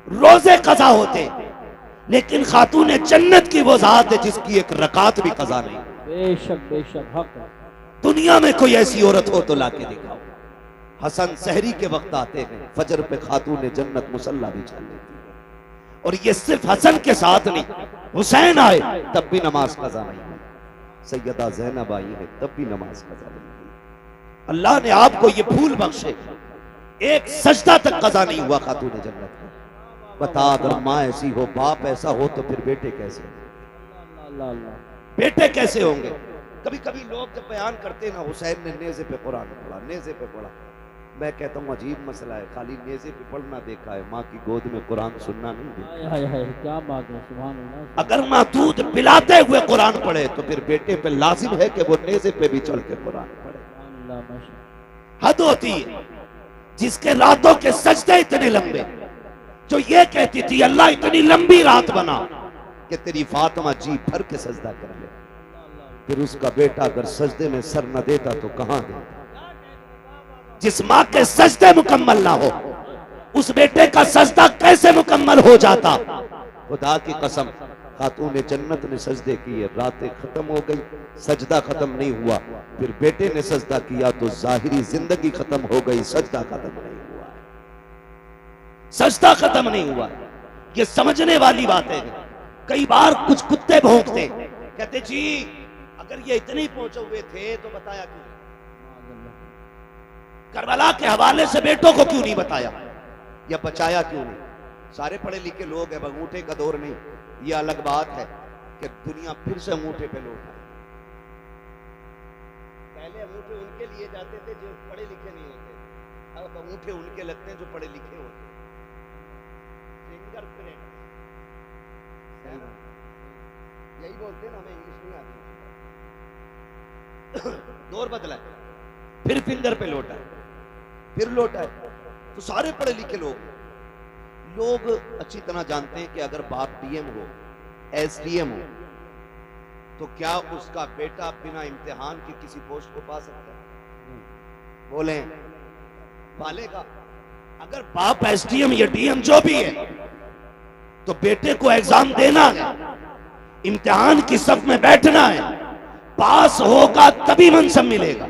रोजे कजा होते लेकिन खातून जन्नत की वो जात है जिसकी एक रकात भी कजा नहीं बेशक बेशक हक दुनिया में कोई ऐसी औरत हो तो लाके दिखाओ हसन सहरी के वक्त आते हैं फजर पे खातून जन्नत मुसल्ला बिछा लेती है और ये सिर्फ हसन के साथ नहीं हुसैन आए तब भी नमाज कजा नहीं हुई सैयदा ज़ैनब आई है तब भी नमाज कजा नहीं हुई अल्लाह ने आपको ये फूल बख्शे एक सजदा तक कजा नहीं हुआ खातून जन्नत को बता अगर माँ ऐसी हो बाप ऐसा हो तो फिर बेटे कैसे होंगे अल्लाह अल्लाह बेटे कैसे होंगे कभी कभी लोग जब बयान करते ना हुसैन ने नेज़े पे कुरान पढ़ा नेज़े पे पढ़ा मैं कहता हूँ अजीब मसला है खाली नेज़े पे पढ़ना देखा है माँ की गोद में कुरान सुनना नहीं देखा हाय हाय हाय क्या बात है सुभान अल्लाह अगर माँ दूध पिलाते हुए कुरान पढ़े तो फिर बेटे पे लाजिम है कि वो नेज़े पे भी चढ़ के कुरान पढ़े सुभान अल्लाह माशा हद होती है जिसके रातों के सजदे इतने लंबे जो ये कहती थी अल्लाह इतनी लंबी रात बना कि तेरी फातिमा जी भर के सजदा कर ले फिर उसका बेटा अगर सजदे में सर न देता तो कहां देता जिस माँ के सजदे मुकम्मल ना हो उस बेटे का सजदा कैसे मुकम्मल हो जाता खुदा की कसम खातून जन्नत ने सजदे किए, रातें खत्म हो गई, सजदा खत्म नहीं हुआ। फिर बेटे ने सजदा किया तो जाहिरी जिंदगी खत्म हो गई, सजदा खत्म नहीं हुआ है। सजदा खत्म नहीं हुआ। ये समझने वाली बात है। कई बार कुछ कुत्ते भौंकते, कहते जी अगर ये इतने ही पहुंचे हुए थे तो बताया क्यों? करबला के हवाले से बेटों को क्यों नहीं बताया या बचाया क्यों नहीं? सारे पढ़े लिखे लोग हैं, अंगूठे का दौर नहीं। ये अलग बात है कि दुनिया फिर से अंगूठे पे लौट आई। पहले अंगूठे उनके लिए जाते थे जो पढ़े लिखे नहीं होते, अब अंगूठे उनके लगते हैं जो पढ़े लिखे होते। फिंगर प्रिंट यही बोलते हैं ना, हमें इंग्लिश नहीं आती। दौर बदला, फिर फिंगर पे लौटा, फिर लौटा। तो सारे पढ़े लिखे लोग अच्छी तरह जानते हैं कि अगर बाप डीएम हो, एसडीएम हो, तो क्या उसका बेटा बिना इम्तिहान के किसी पोस्ट को पा सकता है? बोले पालेगा। अगर बाप एसडीएम या डीएम जो भी है तो बेटे को एग्जाम देना है, इम्तिहान की सफ में बैठना है, पास होगा तभी मनसब मिलेगा,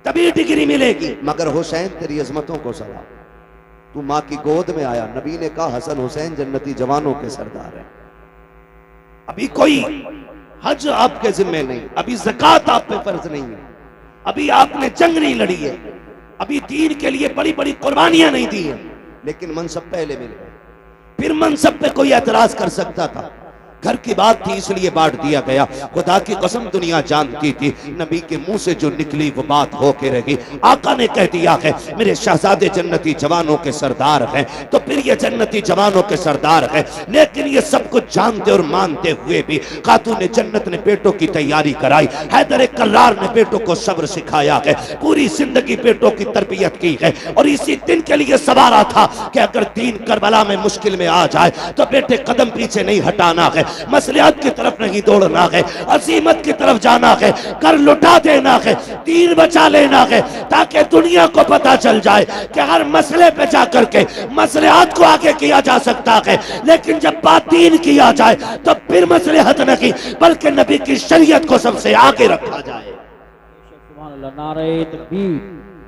तभी डिग्री मिलेगी। मगर हुसैन तेरी अजमतों को सलाम, तू माँ की गोद में आया। नबी ने कहा हसन हुसैन जन्नती जवानों के सरदार हैं। अभी कोई हज आपके जिम्मे नहीं, अभी ज़कात आप पे फर्ज नहीं है, अभी आपने जंग नहीं लड़ी है, अभी दीन के लिए बड़ी बड़ी कुर्बानियां नहीं दी है, लेकिन मनसब पहले मिल गए। फिर मनसब पे कोई एतराज कर सकता था। घर की बात थी इसलिए बांट दिया गया। खुदा की कसम दुनिया जानती थी नबी के मुंह से जो निकली वो बात होके रही। आका ने कह दिया है मेरे शहजादे जन्नती जवानों के सरदार हैं, तो फिर ये जन्नती जवानों के सरदार हैं। लेकिन ये सब कुछ जानते और मानते हुए भी खातून जन्नत ने बेटों की तैयारी कराई। हैदर कर्रार ने बेटों को सब्र सिखाया है, पूरी जिंदगी बेटों की तरबियत की है और इसी दिन के लिए सवारा था कि अगर दीन करबला में मुश्किल में आ जाए तो बेटे कदम पीछे नहीं हटाना है, मसलियात की तरफ नहीं दौड़ना है, अजीमत की तरफ जाना है, कर लुटा देना है, दीन बचा लेना है, ताकि दुनिया को पता चल जाए कि हर मसले पे जाकर के मसलियात को आगे किया जा सकता है। लेकिन जब बात दीन किया जाए तो फिर मसलिहत नहीं बल्कि नबी की शरीयत को सबसे आगे रखा जाए। नारे तकबीर,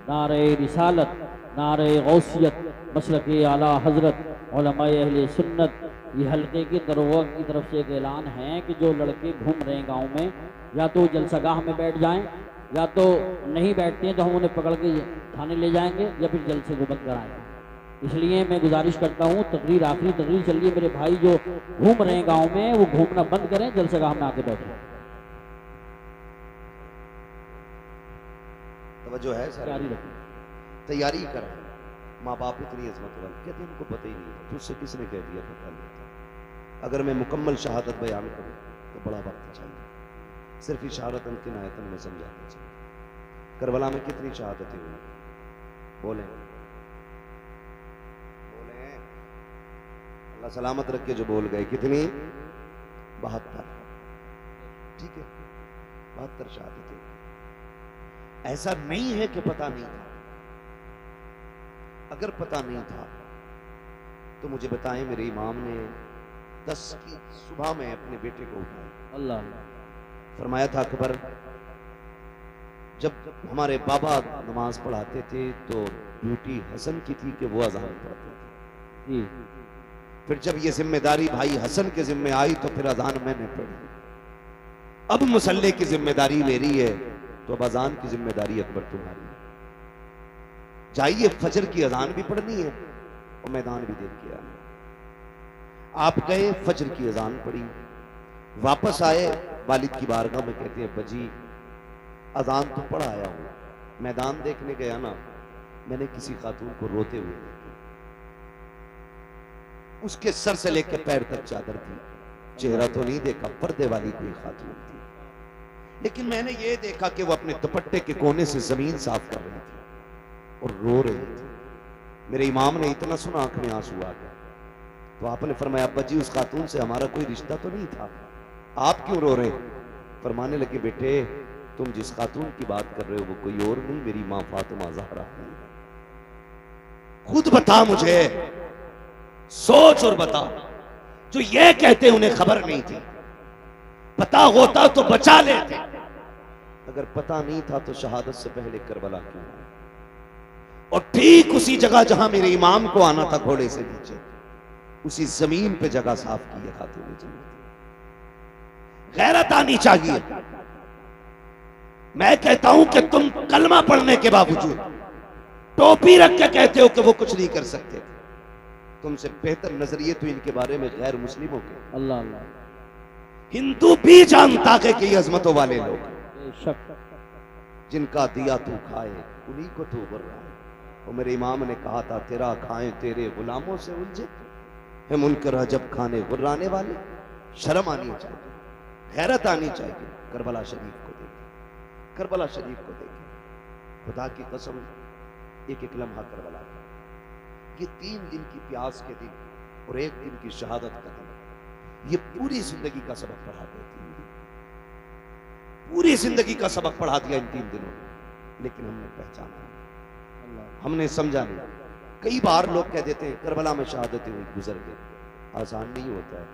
नारे रिसालत, नारे गौसियत, मसलक आला हजरत, उलमाए अहले सुन्नत। ये हल्के की दरोगा की तरफ से एक ऐलान है कि जो लड़के घूम रहे हैं गांव में, या तो जलसागाह में बैठ जाएं, या तो नहीं बैठते हैं तो हम उन्हें पकड़ के थाने ले जाएंगे या फिर जल्द से वो बंद कराएंगे। इसलिए मैं गुजारिश करता हूँ, तकरीर आखिरी तकरीर चल रही है, मेरे भाई जो घूम रहे हैं गाँव में वो घूमना बंद करें, जलसागाह में आके बैठे। तवज्जो है सर, जारी रखें, तैयारी कर। माँ बाप इतनी अजमत वाले कहते हैं उनको पता ही नहीं था, तुझसे किसने कह दिया पता नहीं था। अगर मैं मुकम्मल शहादत बयान करूं तो बड़ा वक्त चाहिए, सिर्फ इशारतन किनायतन में समझाना चाहिए। करबला में कितनी शहादतें हुई? बोले बोले अल्लाह सलामत रख के जो बोल गए, कितनी? 72। ठीक है, 72 शहादतें। ऐसा नहीं है कि पता नहीं था। अगर पता नहीं था तो मुझे बताएं, मेरे इमाम ने 10 की सुबह में अपने बेटे को उठाया। अल्लाह फरमाया था अकबर, जब हमारे बाबा नमाज पढ़ाते थे तो ड्यूटी हसन की थी कि वो अज़ान पढ़ते थे। फिर जब ये जिम्मेदारी भाई हसन के जिम्मे आई तो फिर अज़ान मैंने पढ़ी। अब मुसल्ले की जिम्मेदारी मेरी है तो अब अज़ान की जिम्मेदारी अकबर तुम्हारी है। जाइए, फजर की अज़ान भी पढ़नी है और मैदान भी देख के आना। आप गए, फजर की अज़ान पढ़ी, वापस आए, वालिद की बारगाह में कहते हैं बजी अज़ान तो पढ़ आया हूं, मैदान देखने गया ना, मैंने किसी खातून को रोते हुए देखा। उसके सर से लेकर पैर तक चादर थी, चेहरा तो नहीं देखा, पर्दे वाली कोई खातून थी, लेकिन मैंने ये देखा कि वो अपने दुपट्टे के कोने से जमीन साफ कर रही थी और रो रही थी। मेरे इमाम ने इतना सुना, आंख में आंसू आ गया। तो आपने फरमाया अब्बा जी उस खातून से हमारा कोई रिश्ता तो नहीं था, आप क्यों रो रहे? फरमाने लगे बेटे तुम जिस खातून की बात कर रहे हो वो कोई और नहीं, मेरी माँ फातिमा ज़हरा है। खुद बता मुझे, सोच और बता, जो ये कहते उन्हें खबर नहीं थी, पता होता तो बचा लेते, अगर पता नहीं था तो शहादत से पहले करबला क्यों आए? और ठीक उसी जगह जहां मेरे इमाम को आना था घोड़े से नीचे, उसी जमीन पे जगह साफ की है खातून जन्नत। गैरत आनी चाहिए। मैं कहता हूं कि तुम कलमा पढ़ने के बावजूद टोपी रख के कहते हो कि वो कुछ नहीं कर सकते। तुमसे बेहतर नजरिए तो इनके बारे में गैर मुस्लिमों के। अल्लाह अल्लाह। हिंदू भी जानता है कि ये अजमतों वाले लोग, बेशक। जिनका दिया तू खाए उन्हीं को तू गुर्रा है। और मेरे इमाम ने कहा था, तेरा खाएं तेरे गुलामों से उलझे है मुनकर जब खाने गुर्राने वाले। शर्म आनी चाहिए, गैरत आनी चाहिए। करबला शरीफ को देखें, करबला शरीफ को देखें। खुदा की कसम, एक एक लम्हा करबला का, ये 3 दिन की प्यास के दिन और 1 दिन की शहादत का दिन, ये पूरी जिंदगी का सबक पढ़ा दिया। 3 दिन पूरी जिंदगी का सबक पढ़ा दिया इन 3 दिनों में। लेकिन हमने पहचाना, हमने समझा नहीं। कई बार लोग कह देते हैं करबला में शहादतें हुई, गुजर गए। आसान नहीं होता है।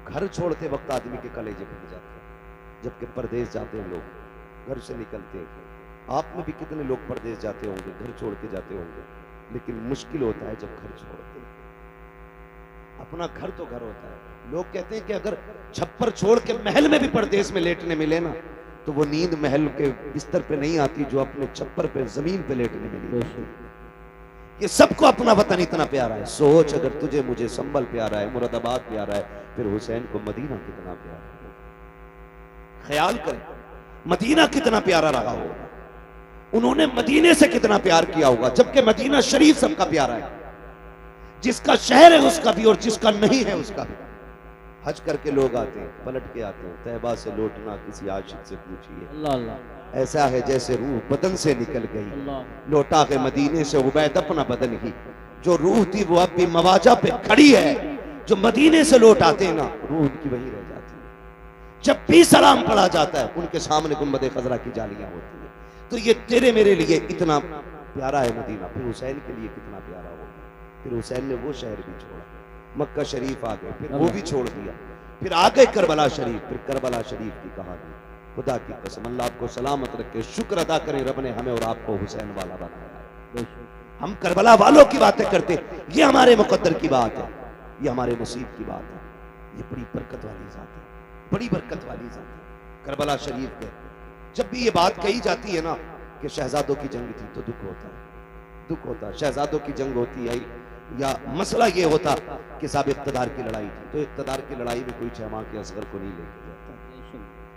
घर छोड़ते वक्त आदमी के कलेजे फट जाते हैं, जबकि परदेश जाते हैं लोग, घर से निकलते हैं। आप में भी कितने लोग परदेश जाते होंगे, घर छोड़ के जाते होंगे, लेकिन मुश्किल होता है जब घर छोड़ते हैं। अपना घर तो घर होता है। लोग कहते हैं कि अगर छप्पर छोड़ के महल में भी परदेश में लेटने मिले ना, तो वो नींद महल के बिस्तर पे नहीं आती जो अपने छप्पर पे जमीन पे लेटने मिली। ये सबको अपना वतन इतना प्यारा है। सोच, अगर तुझे मुझे संभल प्यारा है, मुरादाबाद प्यारा है, फिर हुसैन को मदीना कितना प्यारा है। ख्याल करें, मदीना कितना प्यारा रहा होगा, उन्होंने मदीने से कितना प्यार किया होगा। जबकि मदीना शरीफ सबका प्यारा है, जिसका शहर है उसका भी और जिसका नहीं है उसका भी। हज करके लोग आते हैं, पलट के आते हैं। तैयबा से लौटना किसी आशिक से पूछिए, अल्लाह अल्लाह। ऐसा है जैसे रूह बदन से निकल गई। अल्लाह। लौटा के मदीने से उबैद अपना बदन ही। जो रूह थी वो अब भी मवाजा पे खड़ी है। जो मदीने से लौट आते हैं ना, रूह उनकी वहीं रह जाती है। जब भी सलाम पढ़ा जाता है, उनके सामने गुंबद खजरा की जालियां होती है। तो ये तेरे मेरे लिए इतना प्यारा है मदीना, फिर हुसैन के लिए कितना प्यारा होगा। फिर हुसैन ने वो शहर भी छोड़ा, मक्का शरीफ आ गए, फिर वो भी छोड़ दिया, फिर आ गए करबला शरीफ। फिर करबला शरीफ की कहानी, खुदा की कसम, अल्लाह आपको सलामत रखे। शुक्र अदा करें रब ने हमें और आपको हुसैन वाला बनाया। हम करबला वालों की बातें करते, ये हमारे मुकद्दर की बात है, ये हमारे नसीब की बात है। ये बड़ी बरकत वाली जात है, बड़ी बरकत वाली जात है। करबला शरीफ के जब भी ये बात कही जाती है ना कि शहजादों की जंग थी, तो दुख होता है, दुख होता है। शहजादों की जंग होती है, या मसला ये होता कि साहब इक़्तिदार की लड़ाई थी, तो इक़्तिदार की लड़ाई में कोई 6 माह के असगर को नहीं लेके जाता,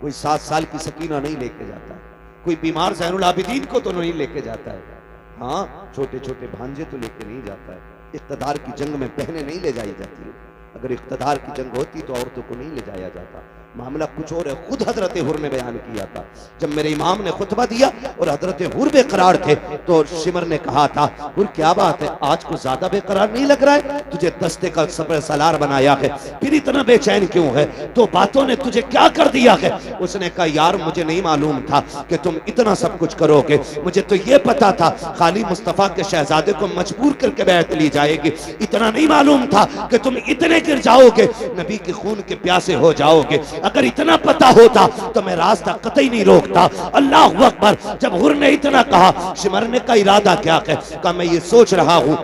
कोई 7 साल की सकीना नहीं लेके जाता, कोई बीमार ज़ैनुल आबिदीन को तो नहीं लेके जाता है। हाँ, छोटे छोटे भांजे तो लेके नहीं जाता है। इक़्तिदार की जंग में बहनें नहीं ले जाई जाती है। अगर इक़्तिदार की जंग होती तो औरतों को नहीं ले जाया जाता। मामला कुछ और है। खुद हजरत हुर ने बयान किया था, जब मेरे इमाम ने खुतबा दिया और हजरत हुर बेकरार थे, तो शिमर ने कहा था, हुर क्या बात है, आज को ज्यादा बेकरार नहीं लग रहा है? तुझे दस्ते का सबर सलार बनाया है, फिर इतना बेचैन क्यों है? तो बातों ने तुझे क्या कर दिया है? उसने कहा, यार मुझे नहीं मालूम था कि तुम इतना सब कुछ करोगे। मुझे तो ये पता था खाली मुस्तफा के शहजादे को मजबूर करके बैत ली जाएगी। इतना नहीं मालूम था कि तुम इतने गिर जाओगे, नबी के खून के प्यासे हो जाओगे। अगर इतना पता होता तो मैं रास्ता कतई नहीं रोकता। अल्लाह अकबर। जब हुर ने इतना कहा, शिमरने का इरादा क्या है? कहा, मैं ये सोच रहा हूं,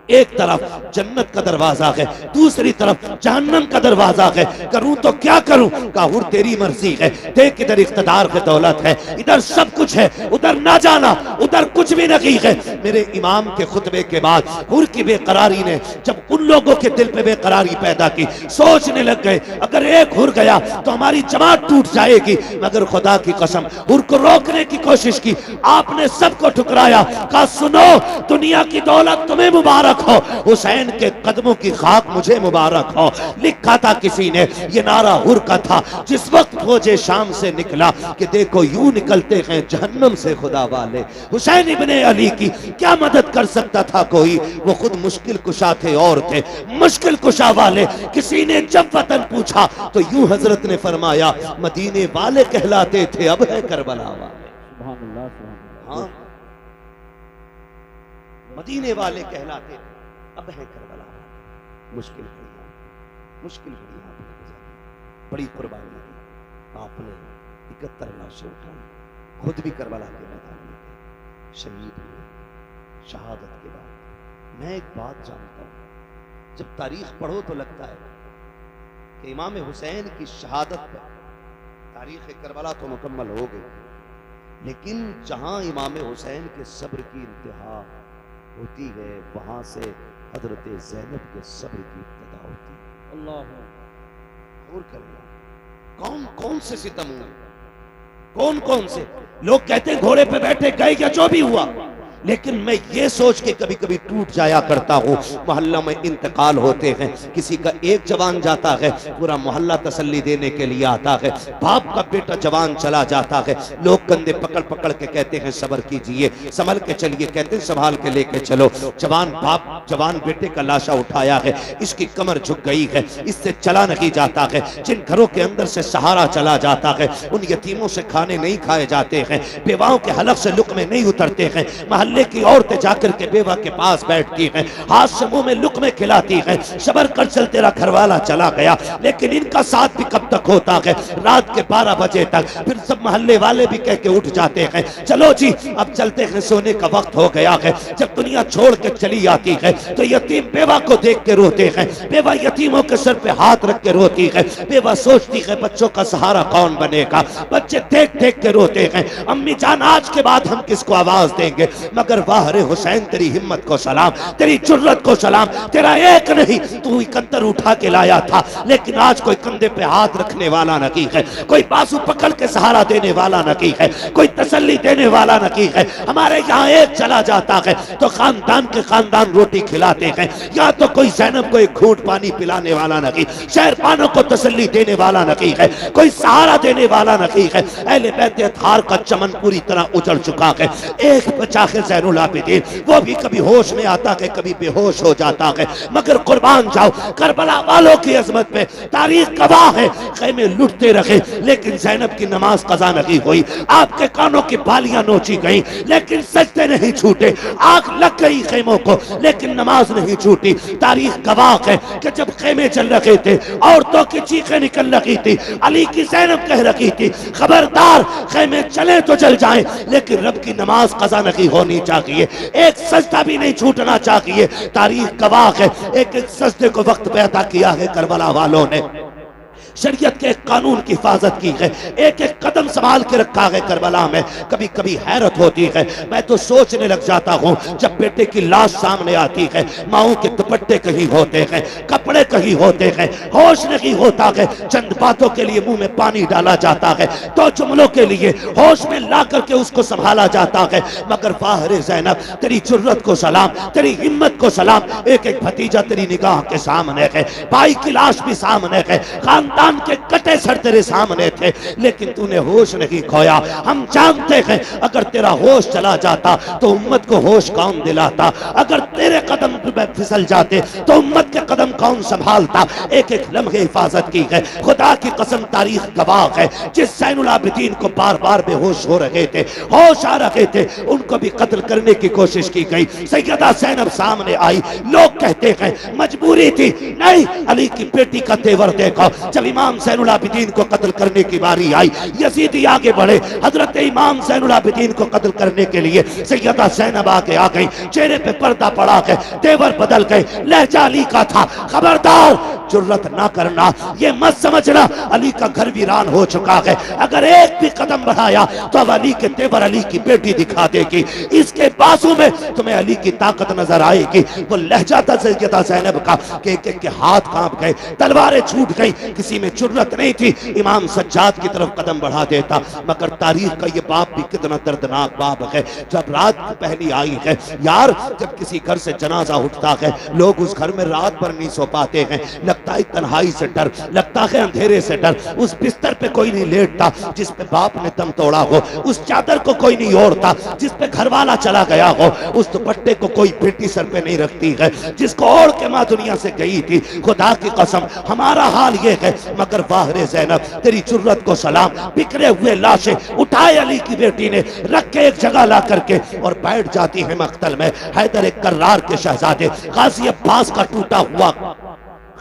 एक तरफ जन्नत का दरवाजा है, दूसरी तरफ जहन्नम का दरवाजा है, करूं तो क्या करूं? कहा, हुर तेरी मर्जी है। देख, इधर इख्तिदार की दौलत है, इधर सब कुछ है, उधर ना जाना, उधर कुछ भी नहीं है। मेरे इमाम के खुतबे के बाद हुर की बेकरारी ने जब उन लोगों के दिल पे बेकरारी पैदा की, सोचने लग गए अगर एक हुर गया तो हमारी जमात टूट जाएगी। मगर खुदा की कसम, हुर को रोकने की कोशिश की, आपने सबको ठुकराया। कहा, सुनो, दुनिया की दौलत तुम्हें मुबारक हो, हुसैन के कदमों की खाक मुझे मुबारक हो। लिखा था किसी ने, ये नारा हुर का था जिस वक्त फौजे शाम से निकला कि देखो यूं निकलते हैं जहन्नम से खुदा वाले। हुसैन इब्ने अली की क्या मदद कर सकता था कोई? वो खुद मुश्किल कुशा थे और थे मुश्किल कुशा वाले। किसी ने जब वतन पूछा तो यूं हजरत ने फरमाया, मदीने वाले कहलाते थे, अब है करबला वाले। सुभान अल्लाह, सुभान अल्लाह। हाँ, मदीने वाले कहलाते थे, अब है करबला। मुश्किल मुश्किल घड़ी आपने गुजारी, बड़ी कुर्बानी दी आपने। 71 लाशें उठाई, खुद भी करबला के मैदान में थे, शहीद हुए। शहादत के बाद मैं एक बात जानता हूं, जब तारीख पढ़ो तो लगता है कि इमाम हुसैन की शहादत पर तारीख करबला तो मुकम्मल हो गई, लेकिन जहां इमाम हुसैन के सब्र की इंतहा होती है वहां से हजरत ज़ैनब के सब्र की इब्तिदा होती है। अल्लाह और करना कौन कौन से सितम हुए, कौन कौन से लोग कहते हैं घोड़े पे बैठे गए या जो भी हुआ, लेकिन मैं ये सोच के कभी कभी टूट जाया करता हूँ, मोहल्ला में इंतकाल होते हैं, किसी का एक जवान जाता है, पूरा मोहल्ला तसल्ली देने के लिए आता है, बाप का बेटा जवान चला जाता है, लोग कंधे पकड़ पकड़ के कहते हैं सब्र कीजिए, संभल के चलिए, कहते हैं संभाल के लेके चलो। जवान बाप जवान बेटे का लाशा उठाया है, इसकी कमर झुक गई है, इससे चला नहीं जाता है, जिन घरों के अंदर से सहारा चला जाता है उन यतीमों से खाने नहीं खाए जाते हैं, बेवाओं के हलक से लुकमे नहीं उतरते हैं, मोहल्ले की औरतें जाकर के बेवा के पास बैठती हैं, हाथ से मुंह में लुकमे खिलाती हैं, सबर कर चल तेरा घरवाला चला गया। लेकिन इनका साथ भी कब तक होता है, रात के 12 बजे तक। फिर सब मोहल्ले वाले भी कह के उठ जाते हैं चलो जी अब चलते हैं, सोने का वक्त हो गया है। जब दुनिया छोड़ के चली आती है तो यतीम बेवा को देख के रोते हैं, बेवा यतीमों के सर पे हाथ रख के रोती है, बेवा सोचती है बच्चों का सहारा कौन बनेगा, बच्चे देख देख के रोते हैं, अम्मी जान आज के बाद हम किसको आवाज देंगे। मगर वाह रे हुसैन तेरी हिम्मत को सलाम, तेरी जुर्रत को सलाम, तेरा एक नहीं तू 71 उठा के लाया था, लेकिन आज कोई कंधे पे हाथ रखने वाला नहीं है, कोई बाजू पकड़ के सहारा देने वाला नहीं है, कोई तसल्ली देने वाला नहीं है। हमारे यहाँ एक चला जाता है तो खानदान के खानदान रोटी खिलाते हैं, या तो कोई ज़ैनब को एक घूंट पानी पिलाने वाला नहीं, शहरपानों को तसल्ली देने वाला नहीं है, कोई सहारा देने वाला नहीं है। अहले बैत अतहार का चमन पूरी तरह उजड़ चुका है। एक बचा है ज़ैनुल आबिदीन, वो भी कभी होश में आता है कभी बेहोश हो जाता है, मगर कुर्बान जाओ करबला वालों की अजमत पे तारीख गवाह है, खैमे लुटते रहे लेकिन ज़ैनब की नमाज कज़ा नहीं हुई, आपके कानों की बालियां नोची गई लेकिन सजदे नहीं छूटे, आग लग गई खेमों को लेकिन नमाज नहीं छूटी। तारीख गवाह है कि जब खेमे चल रहे थे औरतों की चीखें निकल रही थी, अली की ज़ैनब कह रही थी खबरदार खेमे चले तो चल जाएं लेकिन रब की नमाज कज़ा नहीं होनी चाहिए, एक सजदा भी नहीं छूटना चाहिए। तारीख गवाह है एक एक सजदे को वक्त पे अदा किया है करबला वालों ने, शरीयत के कानून की हिफाजत की है, एक एक कदम संभाल के रखा है करबला में। कभी कभी हैरत होती है, मैं तो सोचने लग जाता हूँ जब बेटे की लाश सामने आती है, माओं के दुपट्टे कहीं होते हैं, कपड़े कहीं होते हैं, होश नहीं होता है, चंद बातों के लिए मुंह में पानी डाला जाता है, तो जुमलों के लिए होश में ला करके उसको संभाला जाता है। मगर वाह रे ज़ैनब तेरी जुर्रत को सलाम, तेरी हिम्मत को सलाम, एक एक भतीजा तेरी निगाह के सामने है, भाई की लाश भी सामने है, खानदान के कटे सर तेरे सामने थे, लेकिन तूने होश नहीं खोया। हम जानते हैं अगर तेरा होश चला जाता तो उम्मत को होश कौन दिलाता, अगर तेरे कदम फिसल जाते तो उम्मत के कदम कौन संभालता। एक एक लम्हे हिफाजत की है, खुदा की कसम तारीख गवाह है, जिस ज़ैनुल आबिदीन को बार बार बेहोश हो रहे थे, होश आ रहे थे, उनको भी कत्ल करने की कोशिश की गई। सैयदा ज़ैनब सामने आई, लोग कहते हैं मजबूरी थी, नहीं अली की बेटी का तेवर देखो। जब इमाम ज़ैनुल आबिदीन को कत्ल करने की बारी आई, यजीदी आगे बढ़े, हजरत इमाम ज़ैनुल आबिदीन को कत्ल करने के लिए सैयदा ज़ैनब आगे आ गई, चेहरे पे पर्दा पड़ा है, तेवर बदल गए, लहजा अली का था। खबरदार जुर्रत ना करना, ये मत समझना अली का घर वीरान हो चुका है, अगर एक भी कदम बढ़ाया तो अब अली के तेवर अली की बेटी दिखा देगी, इसके बाजू में तुम्हें अली की ताकत नजर आएगी। वो लहजा था सैयदा ज़ैनब का कि एक के हाथ कांप गए, तलवारें छूट गई, किसी में जुर्रत नहीं थी इमाम सज्जाद की तरफ कदम बढ़ा देता। मगर तारीख का ये बाप भी कितना दर्दनाक बाप है। जब रात की पहली आई है यार, जब किसी घर से जनाजा उठता है लोग उस घर में रात भर नहीं सो पाते हैं, लगता है तन्हाई से डर, लगता है अंधेरे से डर, उस बिस्तर पे कोई नहीं लेटता जिस पे बाप ने दम तोड़ा हो, उस चादर को कोई नहीं ओढ़ता जिस पे घरवाला चला गया हो, उस दुपट्टे को कोई बेटी सर पे नहीं रखती है जिसको ओढ़ के माँ दुनिया से गई थी। खुदा की कसम हमारा हाल ये है। मगर वाह रे ज़ैनब तेरी जुर्रत को सलाम, बिखरे हुए लाशें उठाए अली की बेटी ने रख के एक जगह ला करके और बैठ जाती है मख्तल में। हैदर कर्रार के शहजादे गाजी अब्बास का टूटा हुआ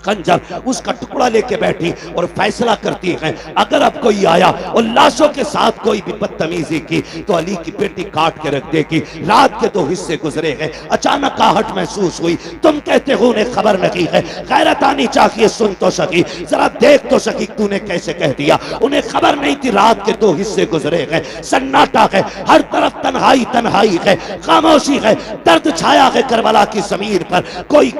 खंजर उसका टुकड़ा लेके बैठी और फैसला करती है अगर अब कोई आया और लाशों के साथ कोई भी बदतमीजी की तो अली की बेटी काट के रख देगी। रात के 2 हिस्से गुजरे हैं, अचानक आहट महसूस हुई। तुम कहते हो उन्हें खबर नहीं है, गैरत आनी चाहिए, सुन तो सकी, जरा देख तो सकी तूने कैसे कह दिया। उन्हें खबर नहीं थी रात के 2 हिस्से गुजरे हैं, सन्नाटा है, हर तरफ तन्हाई तन्हाई है, खामोशी है, दर्द छाया है करबला की जमीन पर। कोई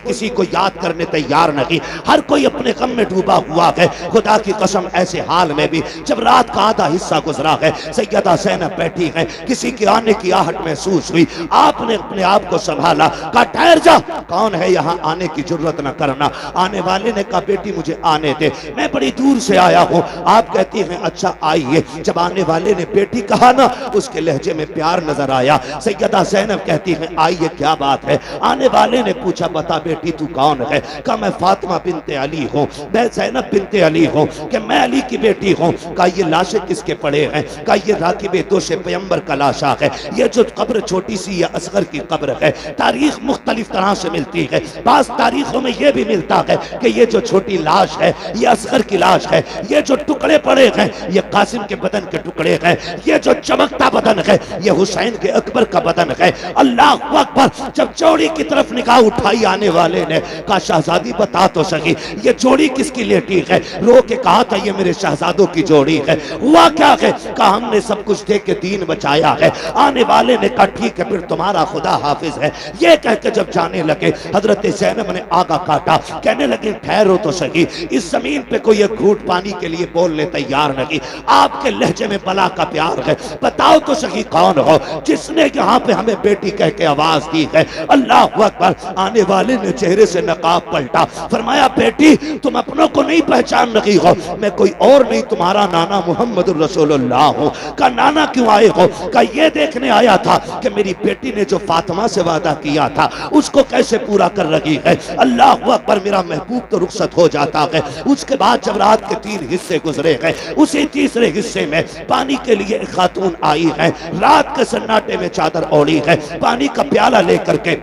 किसी को याद करने तैयार नहीं, हर कोई अपने गम में डूबा हुआ है। खुदा की कसम ऐसे हाल में भी जब रात का आधा हिस्सा गुजरा है, सैयदा ज़ैनब बैठी है, किसी के आने की आहट महसूस हुई। आपने अपने आप को संभाला, कहा ठहर जा, कौन है यहाँ, आने की जरूरत न करना। आने वाले ने कहा बेटी मुझे आने दे, मैं बड़ी दूर से आया हूँ। आप कहती हैं अच्छा आइए। जब आने वाले ने बेटी कहा ना, उसके लहजे में प्यार नजर आया। सैयदा ज़ैनब कहती है आइए क्या बात है। आने वाले ने पूछा बता बेटी तू कौन है। कहा मैं फातिमा बिनते अली हूँ, मैं ज़ैनब बिनते अली हूँ, कि मैं अली की बेटी हूँ। कहा ये लाशें किसके पड़े हैं। कहा ये राकिबे दोषे पैगंबर का लाशा है। ये जो कब्र छोटी सी या असगर की कब्र है, तारीख मुख्तलिफ तरह से मिलती है। बास तारीखों में यह भी मिलता है कि ये जो छोटी लाश है ये असगर की लाश है। ये जो टुकड़े पड़े हैं ये कासिम के बदन के टुकड़े हैं। ये जो चमकता बदन है ये हुसैन के अकबर का बदन है। अल्लाह अकबर। जब जोड़ी की तरफ निगाह उठाई आने वाले ने, कहा शहजादी बता तो सही ये जोड़ी किसकी लेटी है। रो के कहा था ये मेरे शहजादों की जोड़ी है। हुआ क्या है। कहा हमने सब कुछ दे के दीन बचाया है। आने वाले ने कहा ठीक है फिर तुम्हारा खुदा हाफिज है। ये कह के जब जाने लगे हजरत ज़ैनब ने आगा काटा, कहने लगे ठहरो तो सही, इस जमीन पे कोई एक घूंट पानी के लिए बोलने तैयार नहीं। आपके लहजे में बला का प्यार है, बताओ तो सही कौन हो जिसने यहाँ पे हमें बेटी कह के आवाज दी है। अल्लाह अकबर। आने वाले ने चेहरे से नकाब पलटा, फरमाया बेटी तुम अपनों को नहीं पहचान रही हो, मैं कोई और नहीं तुम्हारा नाना मोहम्मद रसूलुल्लाह हूँ। का नाना क्यों आए हो। का ये देखने आया था कि मेरी बेटी ने जो फातिमा से वादा किया था उसको कैसे पूरा कर रही है। अल्लाह अकबर। मेरा महबूब तो रुखसत हो जाता है। उसके बाद जब रात के 3 हिस्से गुजरे हैं, उसी तीसरे हिस्से में पानी के लिए एक खातून आई है, रात के सन्नाटे में चादर ओढ़ी है, पानी का प्याला लेकर के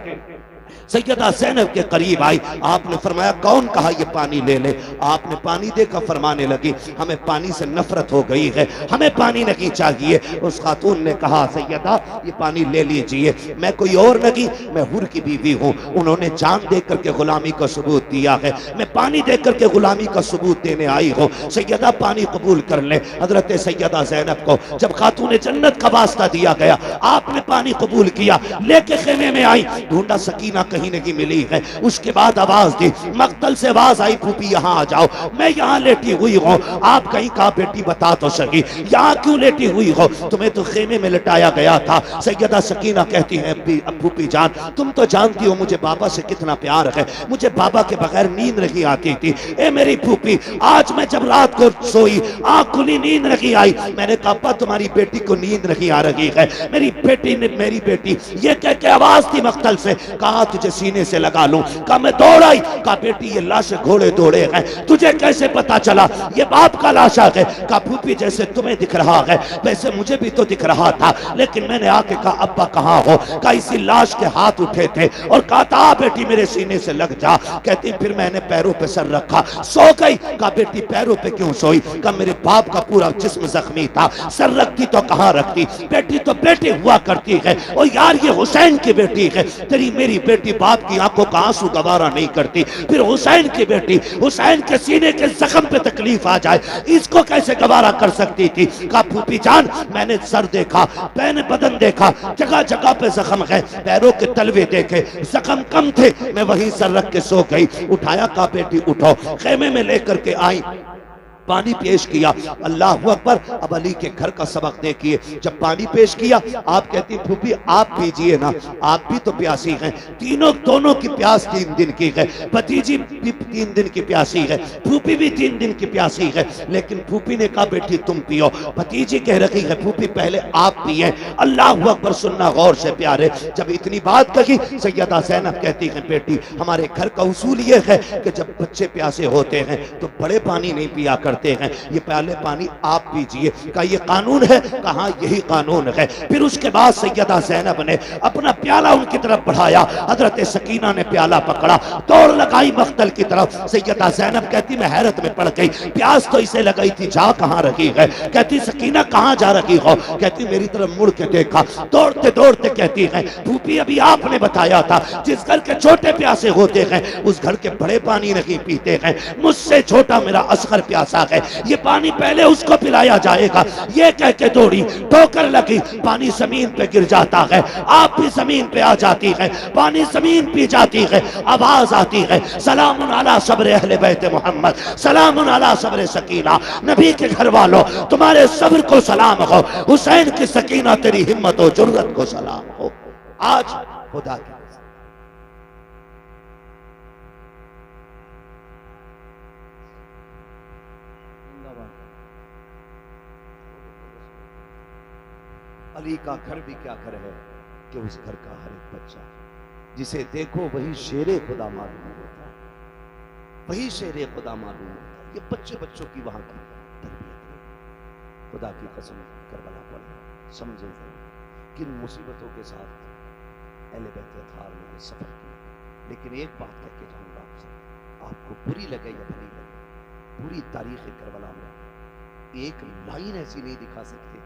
सैयदा ज़ैनब के करीब आई। आपने फरमाया कौन, कहा ये पानी ले ले। आपने पानी देकर फरमाने लगी हमें पानी से नफरत हो गई है, हमें पानी नहीं चाहिए। उस खातून ने कहा सैयदा ये पानी ले लीजिए, मैं कोई और नहीं, मैं हुर की बीवी हूँ। उन्होंने जान दे करके गुलामी का सबूत दिया है, मैं पानी दे करके गुलामी का सबूत देने आई हूँ। सैयदा पानी कबूल कर ले। हजरत सैयदा ज़ैनब को जब खातून जन्नत का वास्ता दिया गया, आपने पानी कबूल किया, लेके खेमे में आई, ढूंढा सकीना कहीं नहीं मिली है। उसके बाद आवाज दी, मक्तल से आवाज आई फूफी यहाँ आ जाओ, मैं यहाँ लेटी हुई हूँ। आप कहीं कहा बेटी बता तो सही यहाँ क्यों लेटी हुई हो, तुम्हें तो खेमे में लटाया गया था। सैयदा सकीना कहती है फूफी जान तुम तो जानती हो मुझे बाबा से कितना प्यार है, मुझे बाबा के बगैर नींद नहीं आती थी। ए मेरी फूफी आज मैं जब रात को सोई आँख खुली नींद नहीं आई, मैंने कहा तुम्हारी बेटी को नींद नहीं आ रही है। मेरी बेटी ने मेरी बेटी ये कह के आवाज थी मक्तल से, कहा तुझे सीने से लगा लूं। कहा मैं दौड़ आई, कहा बेटी ये लाश घोड़े दौड़े हैं, तुझे कैसे पता चला ये बाप का लाशा है। कहा फूफी जैसे तुम्हें दिख रहा है वैसे मुझे भी तो दिख रहा था, लेकिन मैंने आके कहा अब्बा कहाँ हो। कहा इसी लाश के हाथ उठे थे और कहा था बेटी मेरे सीने से लग जा। कहती फिर मैंने पैरों पे सर रखा, सो गई। कहा बेटी पैरों पे क्यों सोई। कहा मेरे बाप का पूरा जिस्म जख्मी था, सर रखती तो कहाँ रखती, बेटी तो बेटी हुआ करती है। और यार ये हुसैन की बेटी है, तेरी मेरी बेटी बाप की आंखों का आंसू गवारा नहीं करती, फिर हुसैन की बेटी हुसैन के सीने के जख्म पे तकलीफ आ जाए इसको कैसे गवारा कर सकती थी। कहा फूफी जान मैंने सर देखा, मैंने बदन देखा, जगह जगह पे जख्म है, पैरों के तलवे देखे जख्म कम थे, मैं वहीं सर रख के सो गई। उठाया कहा बेटी उठो, खेमे में लेकर के आई, पानी पेश किया। अल्लाह अकबर। अब अली के घर का सबक देखिए, जब पानी पेश किया आप कहती फूफी आप पीजिए ना, आप भी तो प्यासी हैं। दोनों की प्यास 3 दिन की है, भतीजी भी 3 दिन की प्यासी है, फूफी भी 3 दिन की प्यासी है। लेकिन फूफी ने कहा बेटी तुम पियो, भतीजी कह रही है फूफी पहले आप पिए। अल्लाह अकबर। सुनना गौर से प्यारे, जब इतनी बात कही सैयदा ज़ैनब कहती है बेटी हमारे घर का उसूल ये है कि जब बच्चे प्यासे होते हैं तो बड़े पानी नहीं पिया करते, करते हैं, ये प्याले पानी आप पीजिए। कहा ये कानून है? कहा यही कानून है। फिर उसके बाद सैयदा ज़ैनब ने अपना प्याला उनकी तरफ बढ़ाया, हजरत सकीना ने प्याला पकड़ा, दौड़ लगाई मख्तल की तरफ। सैयदा ज़ैनब कहती मैं हैरत में पड़ गई, प्यास तो इसे लगाई थी, जा कहां रही है? कहती सकीना कहां जा रही हो? कहती मेरी तरफ मुड़ के देखा, दौड़ते दौड़ते कहती है फूफी अभी आपने बताया था जिस घर के छोटे प्यासे होते हैं उस घर के बड़े पानी नहीं पीते हैं, मुझसे छोटा मेरा असगर प्यासा है, ये पानी पहले उसको पिलाया जाएगा। ये कह के दौड़ी, ठोकर लगी, पानी जमीन पे गिर जाता है, आप भी जमीन पे आ जाती है, पानी जमीन पी जाती है, आवाज आती है सलामुन अला सब्र अहले बैत मोहम्मद, सलामुन अला सब्र सकीना, नबी के घर वालों तुम्हारे सब्र को सलाम हो, हुसैन की सकीना तेरी हिम्मत और जुर्रत को सलाम हो। आज खुदा की अली का घर भी क्या घर है कि उस घर का हर एक बच्चा जिसे देखो वही शेरे खुदा मालूम होता है, वही शेरे खुदा मालूम होता है। ये बच्चे बच्चों की वहां की तरबियत है। खुदा की कसम करबला पढ़े समझे किन मुसीबतों के साथ अहले बैत अत्हार ने सफर किया। लेकिन एक बात कह के जाऊंगा आपसे, आपको बुरी लगे या भली लगे, पूरी तारीख करबला में एक लाइन ऐसी नहीं दिखा सकते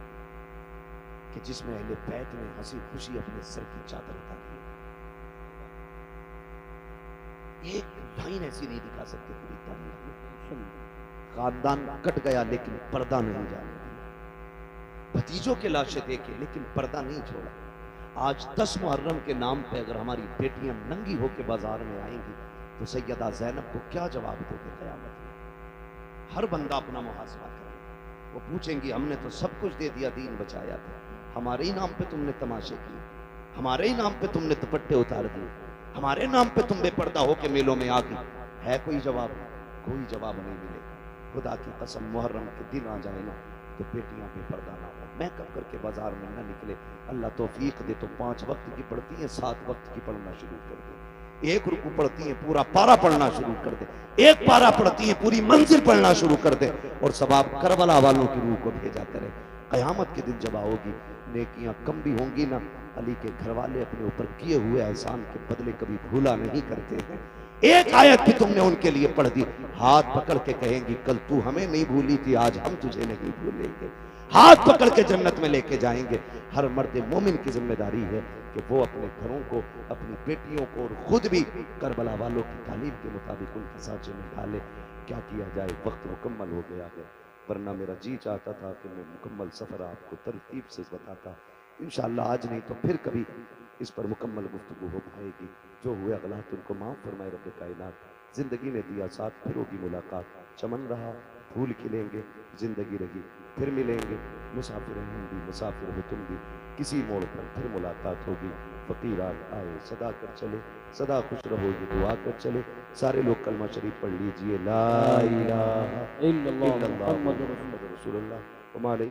कि जिसमें अहले बैत ने हंसी खुशी अपने सर की चादर उतारी। एक लाइन ऐसी नहीं दिखा सकते पूरी तारीख में। खानदान कट गया लेकिन पर्दा नहीं जाने दिया, भतीजों के लाशें देखे लेकिन पर्दा नहीं छोड़ा। आज 10 मुहर्रम के नाम पे अगर हमारी बेटियां नंगी होकर बाजार में आएंगी तो सैयदा ज़ैनब को क्या जवाब दोगे क़यामत में? हर बंदा अपना मुहासबा करे, वो पूछेंगी हमने तो सब कुछ दे दिया, दीन बचाया था, हमारे ही नाम पे तुमने तमाशे किए, हमारे ही नाम पे तुमने दुपट्टे उतार दिए, हमारे नाम पे तुम बेपर्दा होके मेलों में आ गई। है कोई जवाब? कोई जवाब नहीं मिलेगा। खुदा की कसम मुहर्रम के दिन आ जाए ना तो बेटियां बेपर्दा ना हो, मैं कब करके बाजार में ना निकले। अल्लाह तौफीक दे तो 5 वक्त की पढ़ती हैं, 7 वक्त की पढ़ना शुरू कर दे, 1 रुकू पढ़ती हैं पूरा पारा पढ़ना शुरू कर दे, 1 पारा पढ़ती हैं पूरी मंजिल पढ़ना शुरू कर दे, और सवाब करबला वालों की रूह को भेजा करे। कयामत के दिन जब आओगी नेकियां कम भी होंगी ना, अली के घर वाले अपने ऊपर किए हुए एहसान के बदले कभी भूला नहीं करते हैं। एक आयत भी तुमने उनके लिए पढ़ दी, हाथ पकड़ के कहेंगी कल तू हमें नहीं भूली थी, आज हम तुझे नहीं भूलेंगे। हाथ पकड़ के जन्नत में लेके जाएंगे। हर मर्द मोमिन की जिम्मेदारी है कि वो अपने घरों को, अपनी बेटियों को और खुद भी करबला वालों की तालीम के मुताबिक उनके सांचे में डाले। क्या किया जाए, वक्त मुकम्मल हो गया है, वरना मेरा जी चाहता था कि मैं मुकम्मल सफ़र आपको तरतीब से बताता। इंशाअल्लाह आज नहीं तो फिर कभी इस पर मुकम्मल गुफ्तगू हो पाएगी। जो हुए गलत उनको माफ़ फरमाए रब कायनात। ज़िंदगी ने दिया साथ, फिर होगी मुलाकात, चमन रहा फूल खिलेंगे, ज़िंदगी रही फिर मिलेंगे, मुसाफिर हम भी मुसाफिर हो तुम भी, किसी मोड़ पर फिर मुलाकात होगी। फ़कीर आए सदा कर चले, सदा खुश रहो ये दुआ कर चले। सारे लोग कलमा शरीफ पढ़ लीजिए, ला इलाहा इल्लल्लाह मुहम्मदुर रसूलुल्लाह।